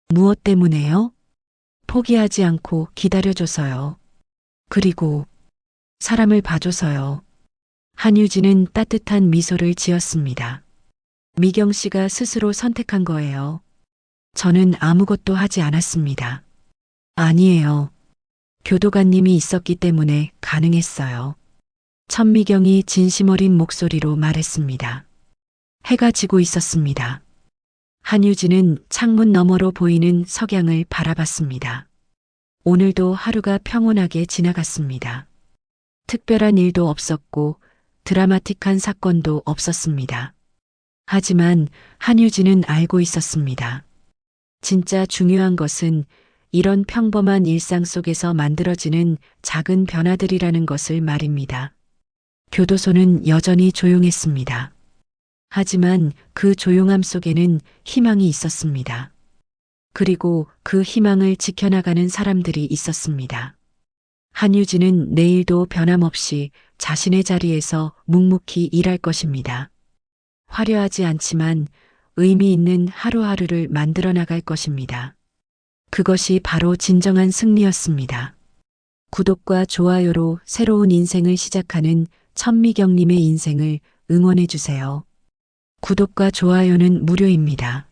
무엇 때문에요? 포기하지 않고 기다려줘서요. 그리고 사람을 봐줘서요. 한유진은 따뜻한 미소를 지었습니다. 미경 씨가 스스로 선택한 거예요. 저는 아무것도 하지 않았습니다. 아니에요. 교도관님이 있었기 때문에 가능했어요. 천미경이 진심 어린 목소리로 말했습니다. 해가 지고 있었습니다. 한유진은 창문 너머로 보이는 석양을 바라봤습니다. 오늘도 하루가 평온하게 지나갔습니다. 특별한 일도 없었고 드라마틱한 사건도 없었습니다. 하지만 한유진은 알고 있었습니다. 진짜 중요한 것은 이런 평범한 일상 속에서 만들어지는 작은 변화들이라는 것을 말입니다. 교도소는 여전히 조용했습니다. 하지만 그 조용함 속에는 희망이 있었습니다. 그리고 그 희망을 지켜나가는 사람들이 있었습니다. 한유진은 내일도 변함없이 자신의 자리에서 묵묵히 일할 것입니다. 화려하지 않지만 의미 있는 하루하루를 만들어 나갈 것입니다. 그것이 바로 진정한 승리였습니다. 구독과 좋아요로 새로운 인생을 시작하는 천미경님의 인생을 응원해 주세요. 구독과 좋아요는 무료입니다.